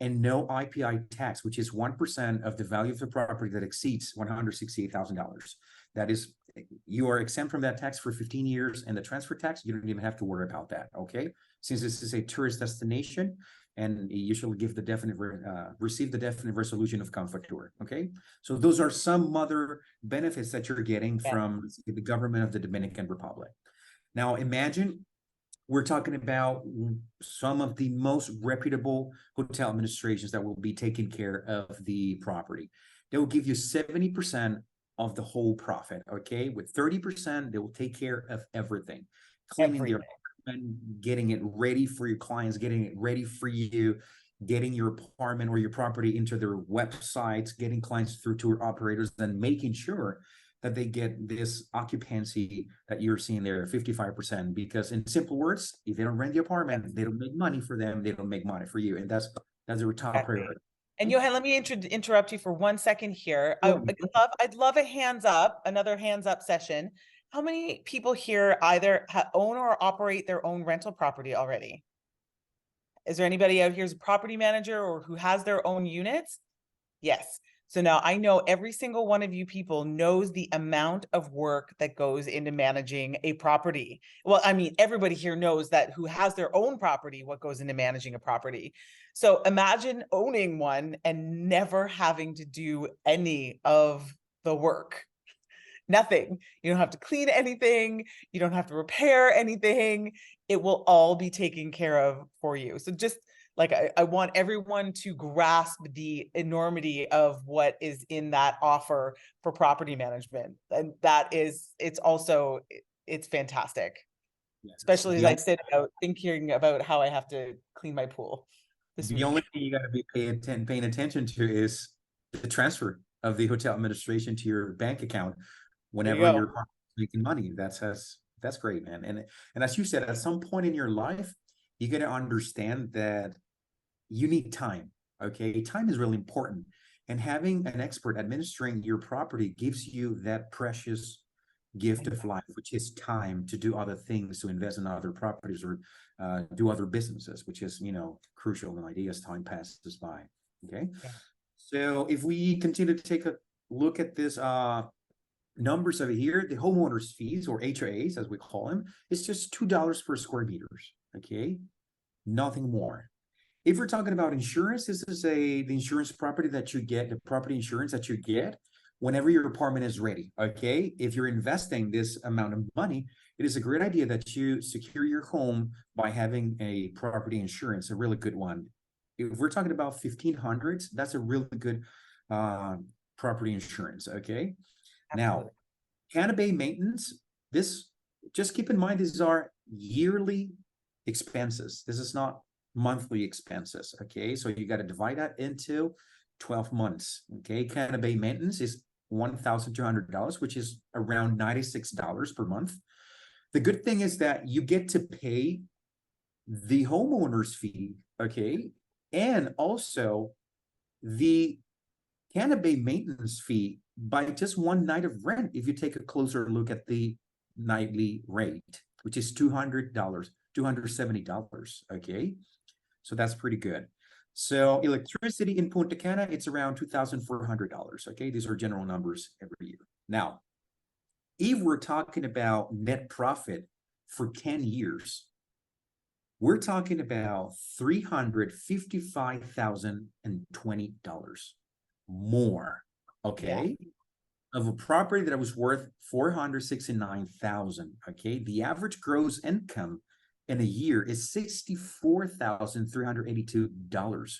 and no IPI tax, which is 1% of the value of the property that exceeds $168,000. That is, you are exempt from that tax for 15 years, and the transfer tax, you don't even have to worry about that, okay? Since this is a tourist destination, and you should give the receive the definite resolution of comforture, okay? So those are some other benefits that you're getting from the government of the Dominican Republic. Now imagine we're talking about some of the most reputable hotel administrations that will be taking care of the property. They will give you 70% of the whole profit, okay? With 30%, they will take care of everything. Cleaning the apartment, getting it ready for your clients, getting it ready for you, getting your apartment or your property into their websites, getting clients through tour operators, then making sure that they get this occupancy that you're seeing there, 55%. Because in simple words, if they don't rent the apartment, they don't make money for them, they don't make money for you. And that's a top priority. And Johan, let me interrupt you for 1 second here. I'd love a hands up, another hands up session. How many people here either own or operate their own rental property already? Is there anybody out here who's a property manager or who has their own units? Yes. So now I know every single one of you people knows the amount of work that goes into managing a property. Well, I mean, everybody here knows that who has their own property, what goes into managing a property. So imagine owning one and never having to do any of the work. Nothing. You don't have to clean anything. You don't have to repair anything. It will all be taken care of for you. So just like I want everyone to grasp the enormity of what is in that offer for property management. And that is, it's fantastic. Yes. Especially as I sit out thinking about how I have to clean my pool this week. The only thing you got to be paying attention to is the transfer of the hotel administration to your bank account whenever you're making money. That's great, man. And as you said, at some point in your life, you got to understand that you need time. Okay, time is really important, and having an expert administering your property gives you that precious gift of life, which is time to do other things, to invest in other properties or do other businesses, which is crucial and ideas time passes by. Okay, so if we continue to take a look at this numbers over here, the homeowners fees, or HOAs as we call them, is just $2 per square meters. Okay, nothing more. If we're talking about insurance, this is the insurance property that you get, the property insurance that you get whenever your apartment is ready. Okay, if you're investing this amount of money, it is a great idea that you secure your home by having a property insurance, a really good one. If we're talking about 1500s, that's a really good property insurance. Okay. Now, Cana Bay maintenance, just keep in mind, these are yearly expenses. This is not monthly expenses. Okay, so you got to divide that into 12 months. Okay, Cana Bay maintenance is $1,200, which is around $96 per month. The good thing is that you get to pay the homeowner's fee, okay, and also the Cana Bay maintenance fee by just one night of rent if you take a closer look at the nightly rate, which is $200, $270, okay? So that's pretty good. So electricity in Punta Cana, it's around $2,400, okay? These are general numbers every year. Now, if we're talking about net profit for 10 years, we're talking about $355,020 more, okay? of a property that was worth 469,000. Okay, the average gross income in a year is $64,382.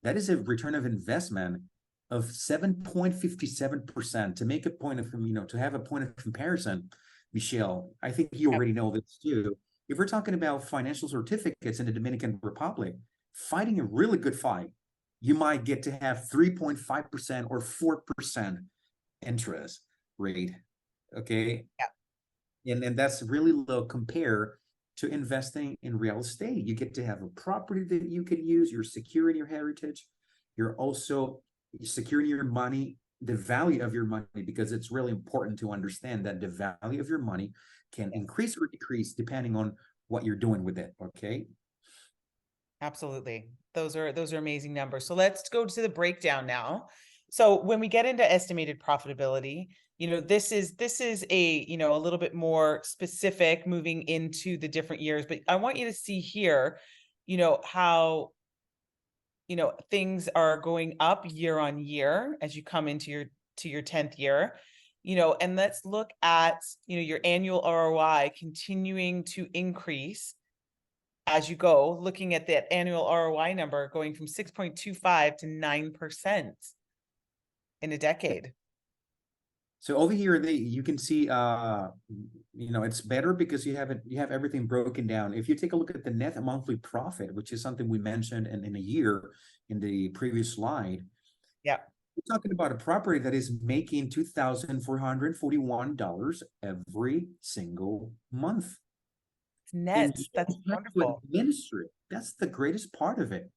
That is a return of investment of 7.57%. To make a point of, to have a point of comparison, Michelle, I think you Yep. already know this too. If we're talking about financial certificates in the Dominican Republic, fighting a really good fight, you might get to have 3.5% or 4% interest rate. Okay. And that's really low compared to investing in real estate. You get to have a property that you can use, you're securing your heritage, you're also securing your money, the value of your money, because it's really important to understand that the value of your money can increase or decrease depending on what you're doing with it. Okay. Absolutely. Those are amazing numbers. So let's go to the breakdown now. So when we get into estimated profitability, this is a, a little bit more specific moving into the different years, but I want you to see here, how, things are going up year on year as you come into your 10th year, and let's look at, your annual ROI continuing to increase as you go, looking at that annual ROI number going from 6.25 to 9% in a decade. So over here, you can see, it's better because you have everything broken down. If you take a look at the net monthly profit, which is something we mentioned in a year in the previous slide. Yeah. We're talking about a property that is making $2,441 every single month. Net, that's wonderful. Administer it. That's the greatest part of it.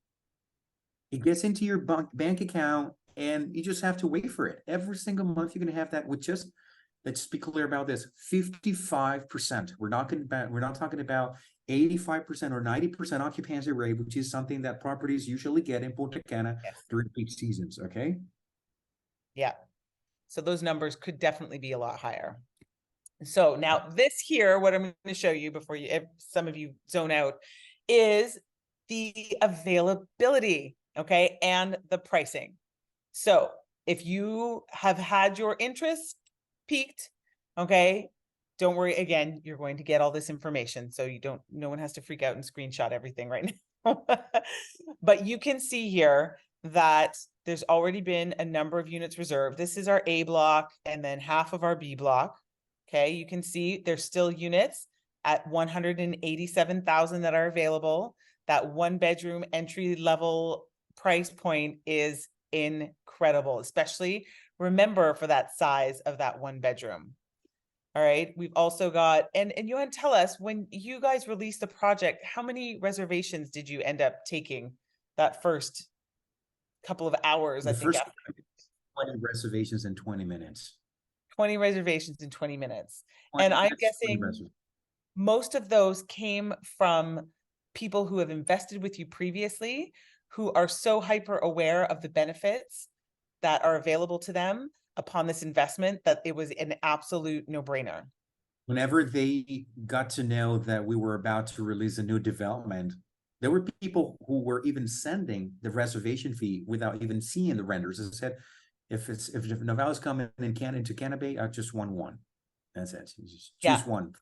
It gets into your bank account, and you just have to wait for it. Every single month, you're going to have that with just, let's be clear about this, 55%. We're not talking about 85% or 90% occupancy rate, which is something that properties usually get in Punta Cana during peak seasons. Okay. Yeah. So those numbers could definitely be a lot higher. So now this here, what I'm going to show you before some of you zone out, is the availability, okay, and the pricing. So if you have had your interest peaked, okay, don't worry. Again, you're going to get all this information, so no one has to freak out and screenshot everything right now. But you can see here that there's already been a number of units reserved. This is our A block and then half of our B block. Okay, you can see there's still units at 187,000 that are available. That 1-bedroom entry level price point is incredible, especially remember for that size of that 1-bedroom. All right, we've also got, and Johan, tell us, when you guys released the project, how many reservations did you end up taking that first couple of hours? I think first 20 reservations in 20 minutes. 20 reservations in 20 minutes. And I'm guessing most of those came from people who have invested with you previously, who are so hyper aware of the benefits that are available to them upon this investment that it was an absolute no-brainer. Whenever they got to know that we were about to release a new development, there were people who were even sending the reservation fee without even seeing the renders. As I said, if Novell's coming into Cana Bay, I just want one. That's it. You just choose one.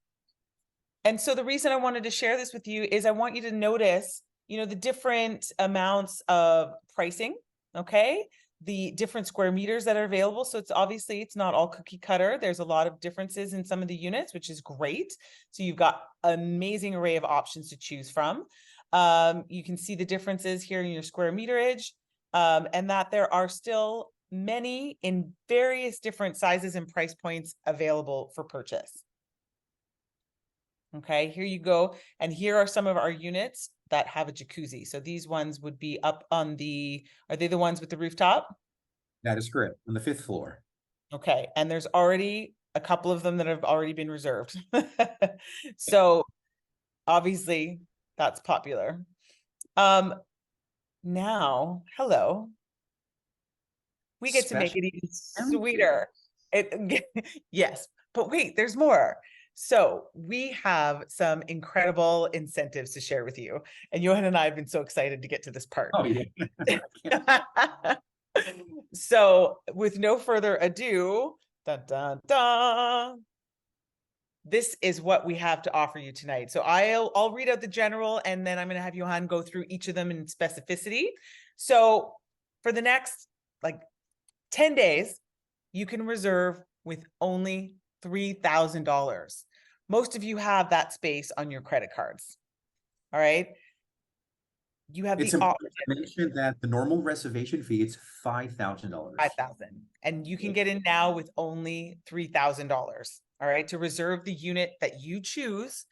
And so the reason I wanted to share this with you is I want you to notice, the different amounts of pricing, okay? The different square meters that are available. So it's not all cookie cutter. There's a lot of differences in some of the units, which is great. So you've got an amazing array of options to choose from. You can see the differences here in your square meterage, and that there are still many in various different sizes and price points available for purchase. Okay, here you go. And here are some of our units that have a jacuzzi. So these ones would be up on are they the ones with the rooftop? That is correct, on the 5th floor. Okay, and there's already a couple of them that have already been reserved. So obviously that's popular. Now, hello. We get to make it even sweeter. Yes, but wait, there's more. So we have some incredible incentives to share with you. And Johan and I have been so excited to get to this part. Oh, yeah. So with no further ado, Dun, dun, dun. This is what we have to offer you tonight. So I'll read out the general, and then I'm going to have Johan go through each of them in specificity. So for the next like 10 days, you can reserve with only $3,000. Most of you have that space on your credit cards. All right. You have It's the option. important to mention that the normal reservation fee is $5,000. 5,000, and you can get in now with only $3,000. All right, to reserve the unit that you choose,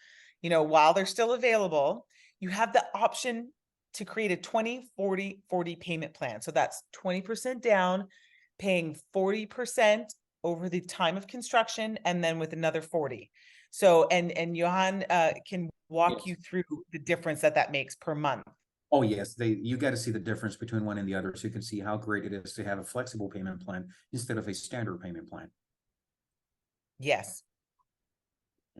while they're still available, you have the option to create a 20-40-40 payment plan. So that's 20% down, paying 40% over the time of construction, and then with another 40. So, and Johan can walk you through the difference that makes per month. Oh yes, you got to see the difference between one and the other, so you can see how great it is to have a flexible payment plan instead of a standard payment plan. Yes.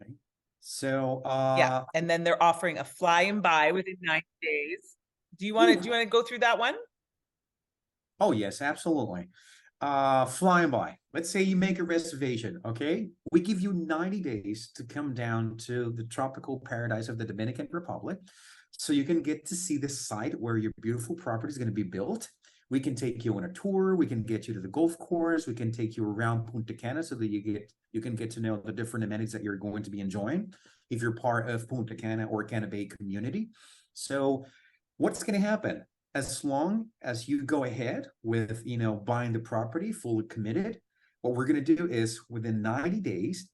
Okay. So yeah, and then they're offering a fly and buy within 90 days. Do you want to go through that one? Oh yes, absolutely. Flying by. Let's say you make a reservation, okay? We give you 90 days to come down to the tropical paradise of the Dominican Republic, so you can get to see the site where your beautiful property is going to be built. We can take you on a tour. We can get you to the golf course. We can take you around Punta Cana so that you can get to know the different amenities that you're going to be enjoying if you're part of Punta Cana or Cana Bay community. So what's going to happen? As long as you go ahead with, buying the property fully committed, what we're going to do is within 90 days,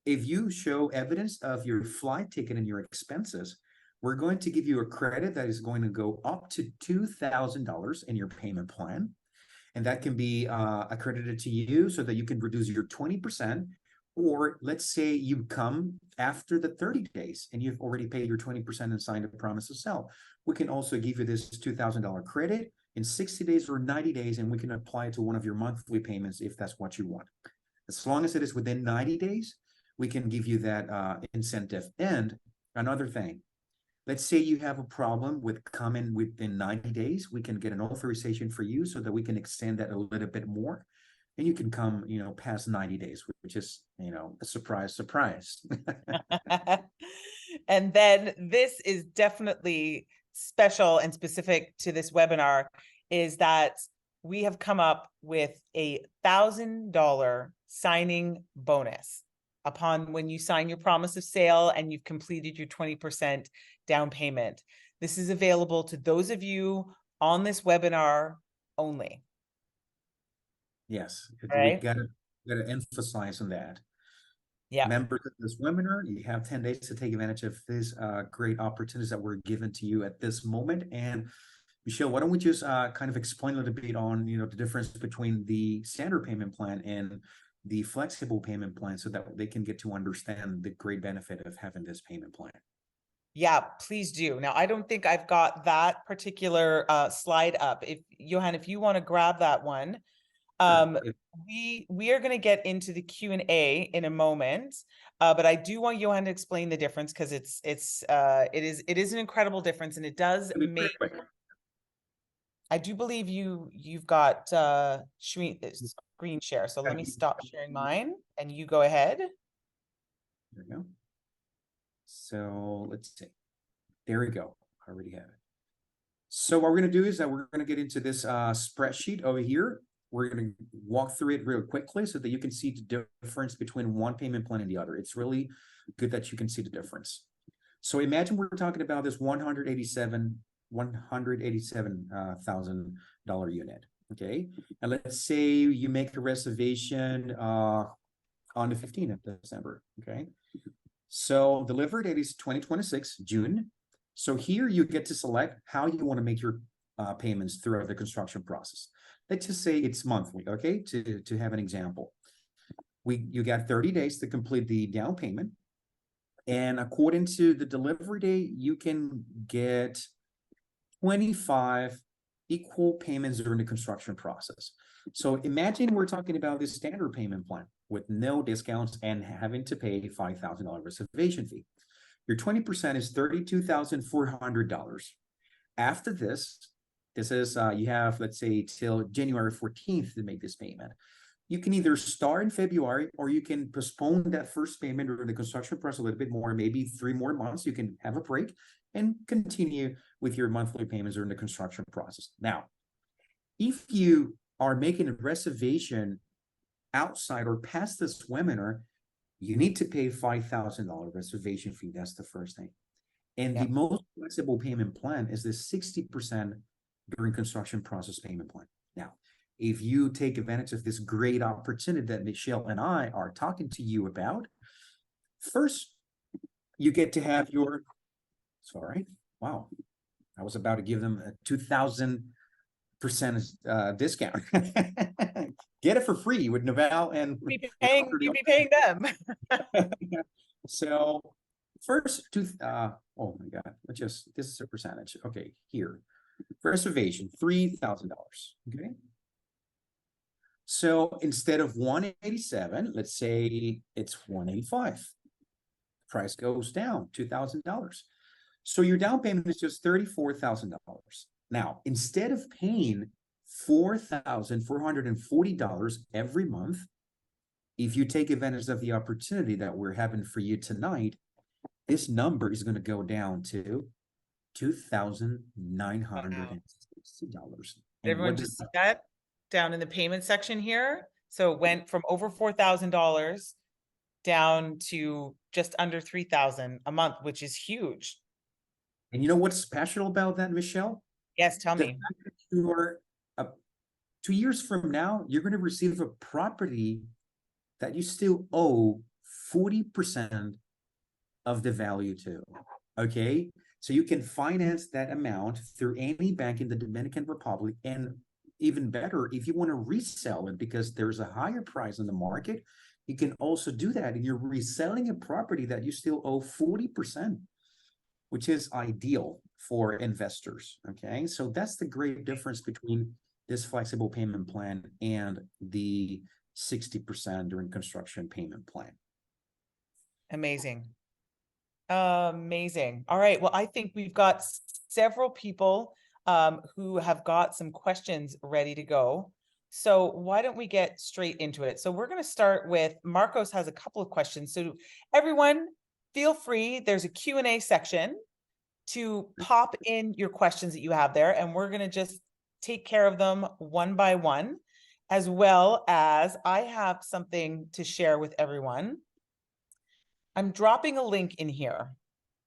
if you show evidence of your flight ticket and your expenses, we're going to give you a credit that is going to go up to $2,000 in your payment plan. And that can be accredited to you so that you can reduce your 20%. Or let's say you come after the 30 days and you've already paid your 20% and signed a promise to sell. We can also give you this $2,000 credit in 60 days or 90 days, and we can apply it to one of your monthly payments if that's what you want. As long as it is within 90 days, we can give you that incentive. And another thing, let's say you have a problem with coming within 90 days, we can get an authorization for you so that we can extend that a little bit more. And you can come, past 90 days, which is, a surprise. And then this is definitely special and specific to this webinar, is that we have come up with a $1,000 signing bonus upon when you sign your promise of sale and you've completed your 20% down payment. This is available to those of you on this webinar only. Yes, right? We gotta emphasize on that. Yeah. Members of this webinar, you have 10 days to take advantage of these great opportunities that were given to you at this moment. And Michelle, why don't we just kind of explain a little bit on, the difference between the standard payment plan and the flexible payment plan so that they can get to understand the great benefit of having this payment plan. Yeah, please do. Now, I don't think I've got that particular slide up. If Johan, if you want to grab that one, we are going to get into the Q&A in a moment, but I do want Johan to explain the difference, because it is an incredible difference, and it does make. I do believe you've got screen share, so let me stop sharing mine and you go ahead. There we go. So let's see. There we go. I already have it. So what we're going to do is that we're going to get into this spreadsheet over here. We're going to walk through it real quickly so that you can see the difference between one payment plan and the other. It's really good that you can see the difference. So imagine we're talking about this $187,000 unit. Okay, and let's say you make a reservation on the 15th of December. Okay, so delivery date is 2026 June. So here you get to select how you want to make your payments throughout the construction process. Let's just say it's monthly, okay, to have an example. You got 30 days to complete the down payment. And according to the delivery date, you can get 25 equal payments during the construction process. So imagine we're talking about this standard payment plan with no discounts and having to pay a $5,000 reservation fee. Your 20% is $32,400. After this is, you have, let's say, till January 14th to make this payment. you can either start in February or you can postpone that first payment during the construction process a little bit more, maybe 3 more months. You can have a break and continue with your monthly payments during the construction process. Now, if you are making a reservation outside or past this webinar, you need to pay $5,000 reservation fee. That's the first thing. And the most flexible payment plan is the 60% during construction process payment plan. Now, if you take advantage of this great opportunity that Michelle and I are talking to you about, first, you get to have your, sorry, wow, I was about to give them a 2,000% discount. Get it for free with Naval and You'd be paying them. So first oh my God, this is a percentage. Okay, here. Reservation, $3,000. Okay. So instead of 187, let's say it's 185. Price goes down $2,000. So your down payment is just $34,000. Now, instead of paying $4,440 every month, if you take advantage of the opportunity that we're having for you tonight, this number is going to go down to $2,960. Everyone just see that down in the payment section here. So it went from over $4,000 down to just under $3,000 a month, which is huge. And you know what's special about that, Michelle? Yes, tell me. You're 2 years from now, you're going to receive a property that you still owe 40% of the value to. Okay, so you can finance that amount through any bank in the Dominican Republic, and even better, if you want to resell it because there's a higher price in the market, you can also do that, and you're reselling a property that you still owe 40%, which is ideal for investors. Okay, so that's the great difference between this flexible payment plan and the 60% during construction payment plan. Amazing. Amazing. All right. Well, I think we've got several people who have got some questions ready to go. So why don't we get straight into it? So we're going to start with Marcos has a couple of questions. So everyone, feel free. There's a Q&A section to pop in your questions that you have there, and we're going to just take care of them one by one, as well as I have something to share with everyone. I'm dropping a link in here.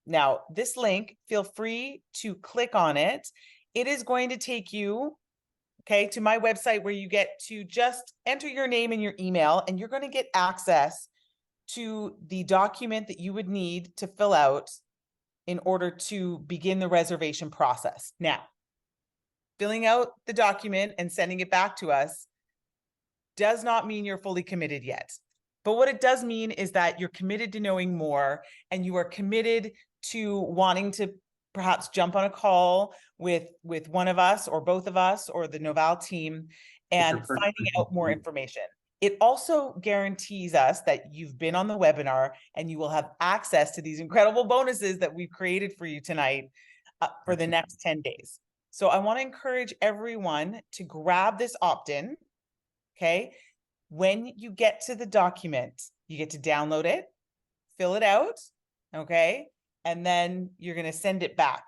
Now, this link, feel free to click on it. It is going to take you, okay, to my website where you get to just enter your name and your email, and you're going to get access to the document that you would need to fill out in order to begin the reservation process. Now, filling out the document and sending it back to us does not mean you're fully committed yet. But what it does mean is that you're committed to knowing more, and you are committed to wanting to perhaps jump on a call with one of us or both of us or the Noval team and finding out more information. It also guarantees us that you've been on the webinar and you will have access to these incredible bonuses that we've created for you tonight for the next 10 days. So I want to encourage everyone to grab this opt-in, okay? When you get to the document, you get to download it, fill it out, okay? And then you're going to send it back.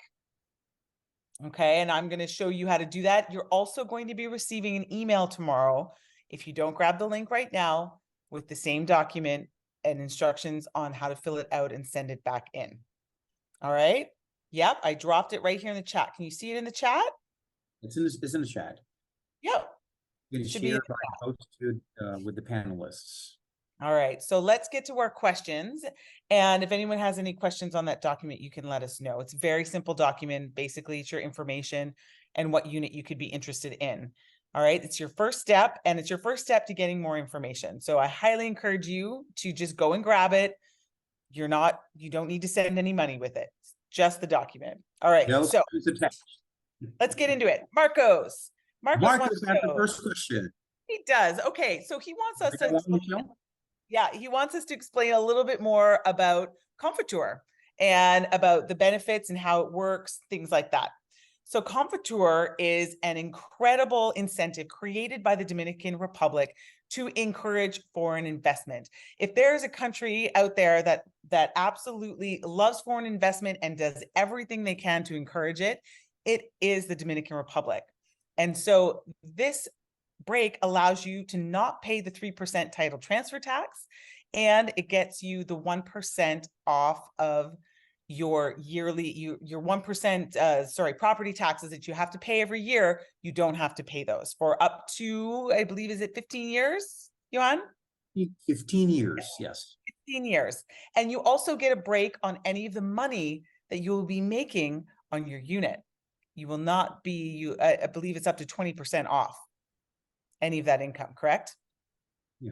Okay, and I'm going to show you how to do that. You're also going to be receiving an email tomorrow, if you don't grab the link right now, with the same document and instructions on how to fill it out and send it back in. All right. Yep, I dropped it right here in the chat. Can you see it in the chat? It's in the chat. Yep. You can share with the panelists. All right, so let's get to our questions. And if anyone has any questions on that document, you can let us know. It's a very simple document. Basically, it's your information and what unit you could be interested in. All right, it's your first step, and it's your first step to getting more information. So I highly encourage you to just go and grab it. You don't need to send any money with it. It's just the document. All right, so let's get into it. Marcos has the first question. He does. Okay, so he wants us to he wants us to explain a little bit more about Confiture and about the benefits and how it works, things like that. So Confiture is an incredible incentive created by the Dominican Republic to encourage foreign investment. If there's a country out there that absolutely loves foreign investment and does everything they can to encourage it, it is the Dominican Republic. And so this break allows you to not pay the 3% title transfer tax, and it gets you the 1% off of your yearly, your 1%, property taxes that you have to pay every year. You don't have to pay those for up to, I believe, is it 15 years, Johan? 15 years, yes. 15 years. And you also get a break on any of the money that you will be making on your unit. You will not be, I believe it's up to 20% off any of that income, correct? Yeah,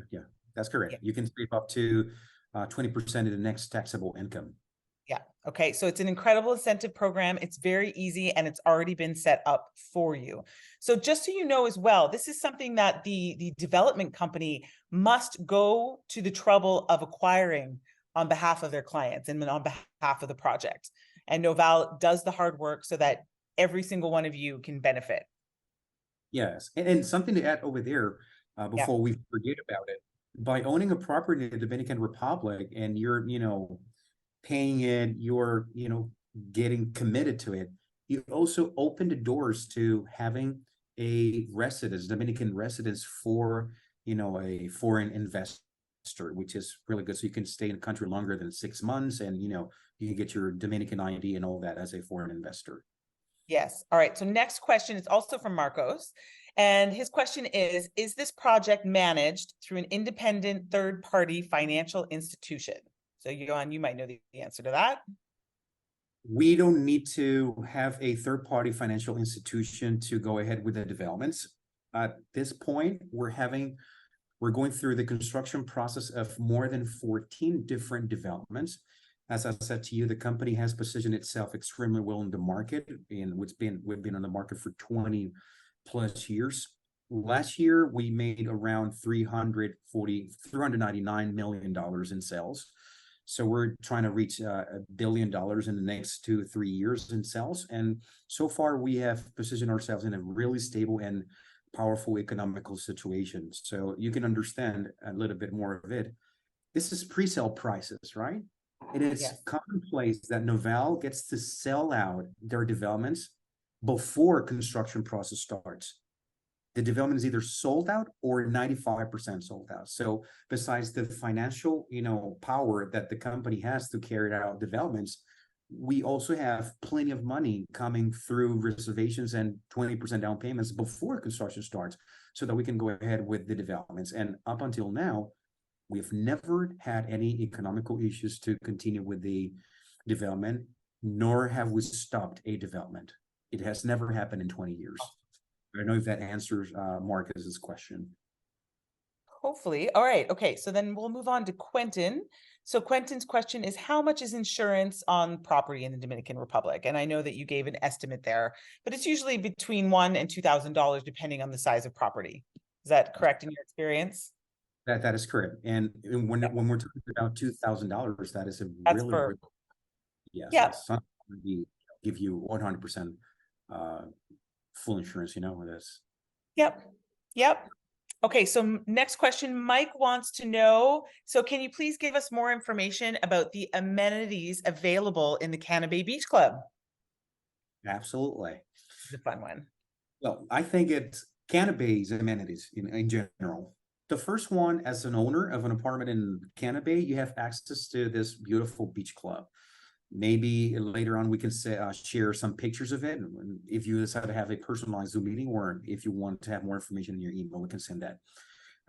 that's correct. Yeah. You can save up to 20% of the next taxable income. Yeah. Okay. So it's an incredible incentive program. It's very easy and it's already been set up for you. So just so you know as well, this is something that the development company must go to the trouble of acquiring on behalf of their clients and on behalf of the project. And Noval does the hard work so that every single one of you can benefit. Yes. And something to add over there before we forget about it. By owning a property in the Dominican Republic and you're, paying it, you're, getting committed to it, you also open the doors to having a residence, Dominican residence for, a foreign investor, which is really good. So you can stay in the country longer than 6 months and, you can get your Dominican ID and all that as a foreign investor. Yes. All right. So next question is also from Marcos. And his question is this project managed through an independent third-party financial institution? So Johan, you might know the answer to that. We don't need to have a third-party financial institution to go ahead with the developments. At this point, we're going through the construction process of more than 14 different developments. As I said to you, the company has positioned itself extremely well in the market, and we've been on the market for 20 plus years. Last year, we made around $399 million in sales. So we're trying to reach $1 billion in the next 2-3 years in sales. And so far, we have positioned ourselves in a really stable and powerful economical situation. So you can understand a little bit more of it. This is pre-sale prices, right? It is commonplace that Noval gets to sell out their developments before construction process starts. The development is either sold out or 95% sold out. So besides the financial, power that the company has to carry out developments, we also have plenty of money coming through reservations and 20% down payments before construction starts so that we can go ahead with the developments. And up until now, we've never had any economical issues to continue with the development, nor have we stopped a development. It has never happened in 20 years. I don't know if that answers Marcus's question. Hopefully. All right. Okay. So then we'll move on to Quentin. So Quentin's question is, how much is insurance on property in the Dominican Republic? And I know that you gave an estimate there, but it's usually between $1,000 and $2,000 depending on the size of property. Is that correct in your experience? That is correct. And when we're talking about $2,000, that is That's for, yes. yeah. We give you 100% full insurance, with this. Yep. Okay, so next question, Mike wants to know, so can you please give us more information about the amenities available in the Cana Beach Club? Absolutely. It's a fun one. Well, I think it's Cana amenities in general. The first one, as an owner of an apartment in Cana, you have access to this beautiful beach club. Maybe later on we can share some pictures of it. And if you decide to have a personalized Zoom meeting, or if you want to have more information in your email, we can send that.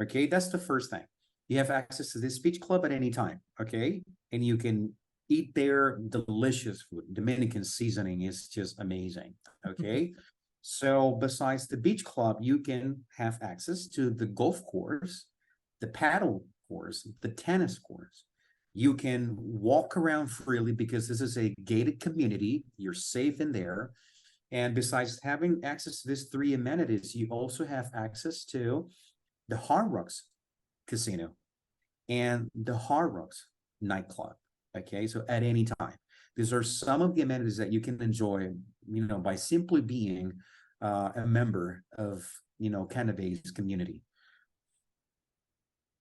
Okay, that's the first thing. You have access to this beach club at any time. Okay, and you can eat their delicious food. Dominican seasoning is just amazing. Okay, so besides the beach club, you can have access to the golf course, the paddle course, the tennis course. You can walk around freely because this is a gated community. You're safe in there. And besides having access to these 3 amenities, you also have access to the Hard Rocks Casino and the Hard Rocks nightclub. Okay, so at any time. These are some of the amenities that you can enjoy, by simply being a member of, Cana community.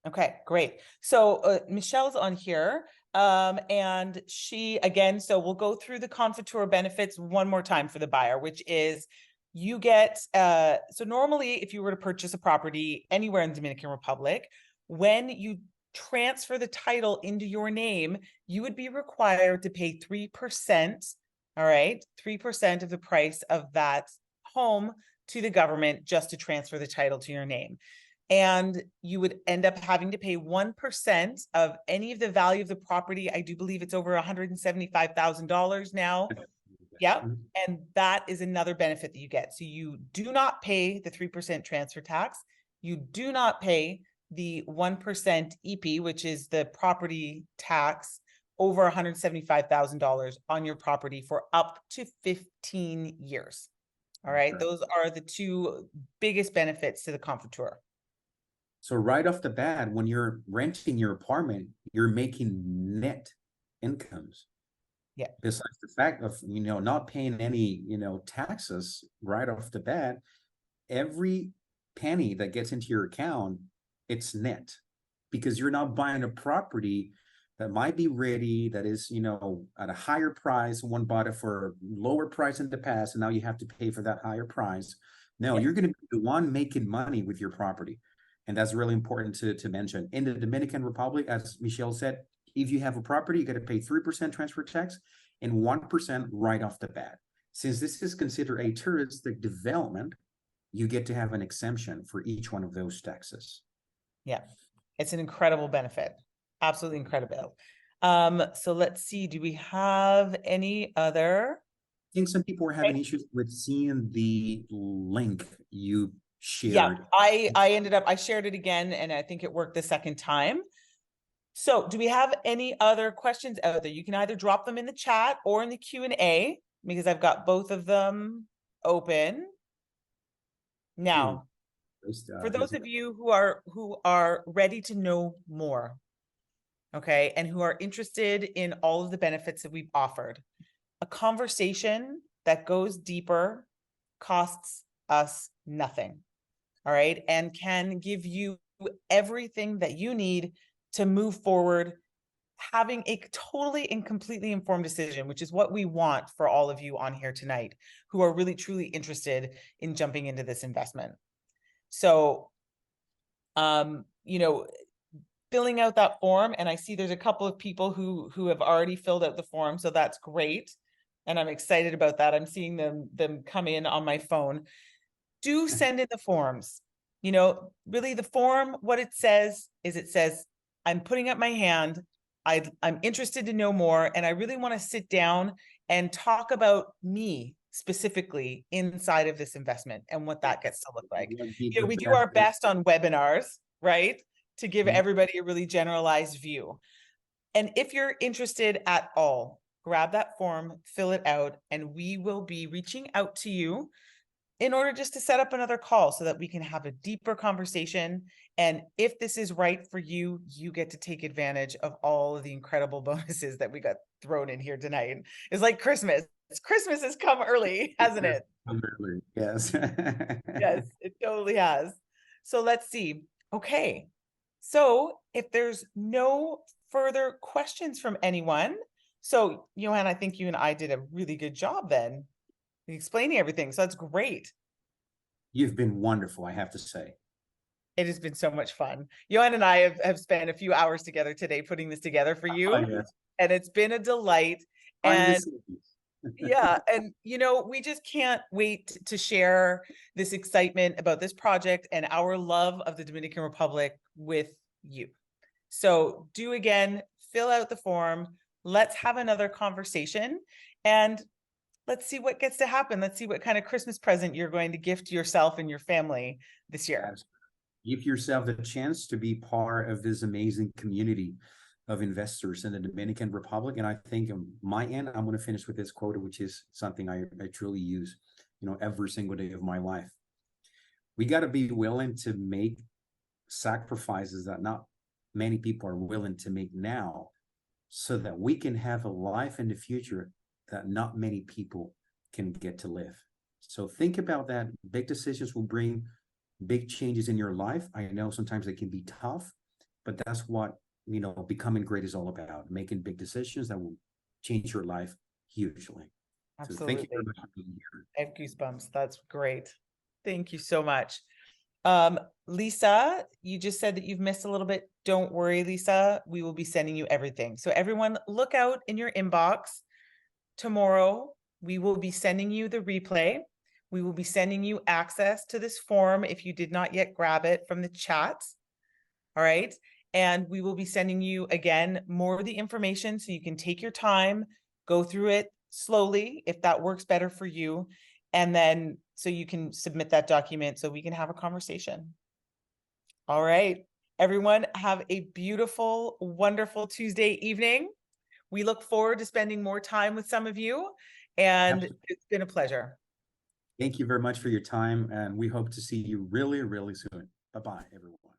Okay, great. So Michelle's on here. And she again, so we'll go through the confiture benefits one more time for the buyer, which is you get so normally if you were to purchase a property anywhere in the Dominican Republic, when you transfer the title into your name, you would be required to pay 3%, all right, 3% of the price of that home to the government just to transfer the title to your name. And you would end up having to pay 1% of any of the value of the property. I do believe it's over $175,000 now. Yeah. Mhm. And that is another benefit that you get. So you do not pay the 3% transfer tax. You do not pay the 1% EP, which is the property tax over $175,000 on your property for up to 15 years. All right. Okay. Those are the two biggest benefits to the confiture. So right off the bat, when you're renting your apartment, you're making net incomes. Yeah. Besides the fact of, not paying any, taxes right off the bat, every penny that gets into your account, it's net, because you're not buying a property that might be ready, that is, at a higher price. One bought it for a lower price in the past, and now you have to pay for that higher price. No, Yeah. you're going to be the one making money with your property. And that's really important to mention. In the Dominican Republic, as Michelle said, if you have a property, you got to pay 3% transfer tax and 1% right off the bat. Since this is considered a touristic development, you get to have an exemption for each one of those taxes. Yeah. It's an incredible benefit. Absolutely incredible. So let's see, do we have any other? I think some people were having issues with seeing the link you Yeah, shared. I shared it again, and I think it worked the second time. So do we have any other questions out there? You can either drop them in the chat or in the Q&A, because I've got both of them open. Now, for those of you who are ready to know more, okay, and who are interested in all of the benefits that we've offered, a conversation that goes deeper costs us nothing, all right, and can give you everything that you need to move forward, having a totally and completely informed decision, which is what we want for all of you on here tonight who are really truly interested in jumping into this investment. So, filling out that form, and I see there's a couple of people who have already filled out the form, so that's great, and I'm excited about that. I'm seeing them come in on my phone. Do send in the forms. Really the form, what it says is, it says, I'm putting up my hand. I'm interested to know more, and I really want to sit down and talk about me specifically inside of this investment and what that gets to look like. We do our best on webinars, right, to give everybody a really generalized view. And if you're interested at all, grab that form, fill it out, and we will be reaching out to you in order just to set up another call so that we can have a deeper conversation. And if this is right for you, you get to take advantage of all of the incredible bonuses that we got thrown in here tonight. It's like Christmas. Christmas has come early, hasn't it? Come early, yes. Yes, it totally has. So let's see. Okay. So if there's no further questions from anyone, so Johan, I think you and I did a really good job then explaining everything. So that's great. You've been wonderful, I have to say. It has been so much fun. Johan and I have spent a few hours together today putting this together for you. Yes. And it's been a delight. And yeah, and we just can't wait to share this excitement about this project and our love of the Dominican Republic with you. So do again, fill out the form. Let's have another conversation, and let's see what gets to happen. Let's see what kind of Christmas present you're going to gift yourself and your family this year. Give yourself the chance to be part of this amazing community of investors in the Dominican Republic. And I think on my end, I'm going to finish with this quote, which is something I truly use, every single day of my life. We got to be willing to make sacrifices that not many people are willing to make now, so that we can have a life in the future that not many people can get to live. So think about that. Big decisions will bring big changes in your life. I know sometimes they can be tough, but that's what, becoming great is all about, making big decisions that will change your life hugely. So thank you very Absolutely. much for being here. I have goosebumps. That's great. Thank you so much. Lisa, you just said that you've missed a little bit. Don't worry, Lisa. We will be sending you everything. So everyone look out in your inbox. Tomorrow, we will be sending you the replay. We will be sending you access to this form if you did not yet grab it from the chat. All right. And we will be sending you again more of the information so you can take your time, go through it slowly if that works better for you. And then so you can submit that document so we can have a conversation. All right. Everyone, have a beautiful, wonderful Tuesday evening. We look forward to spending more time with some of you, and Absolutely. it's been a pleasure. Thank you very much for your time, and we hope to see you really, really soon. Bye-bye, everyone.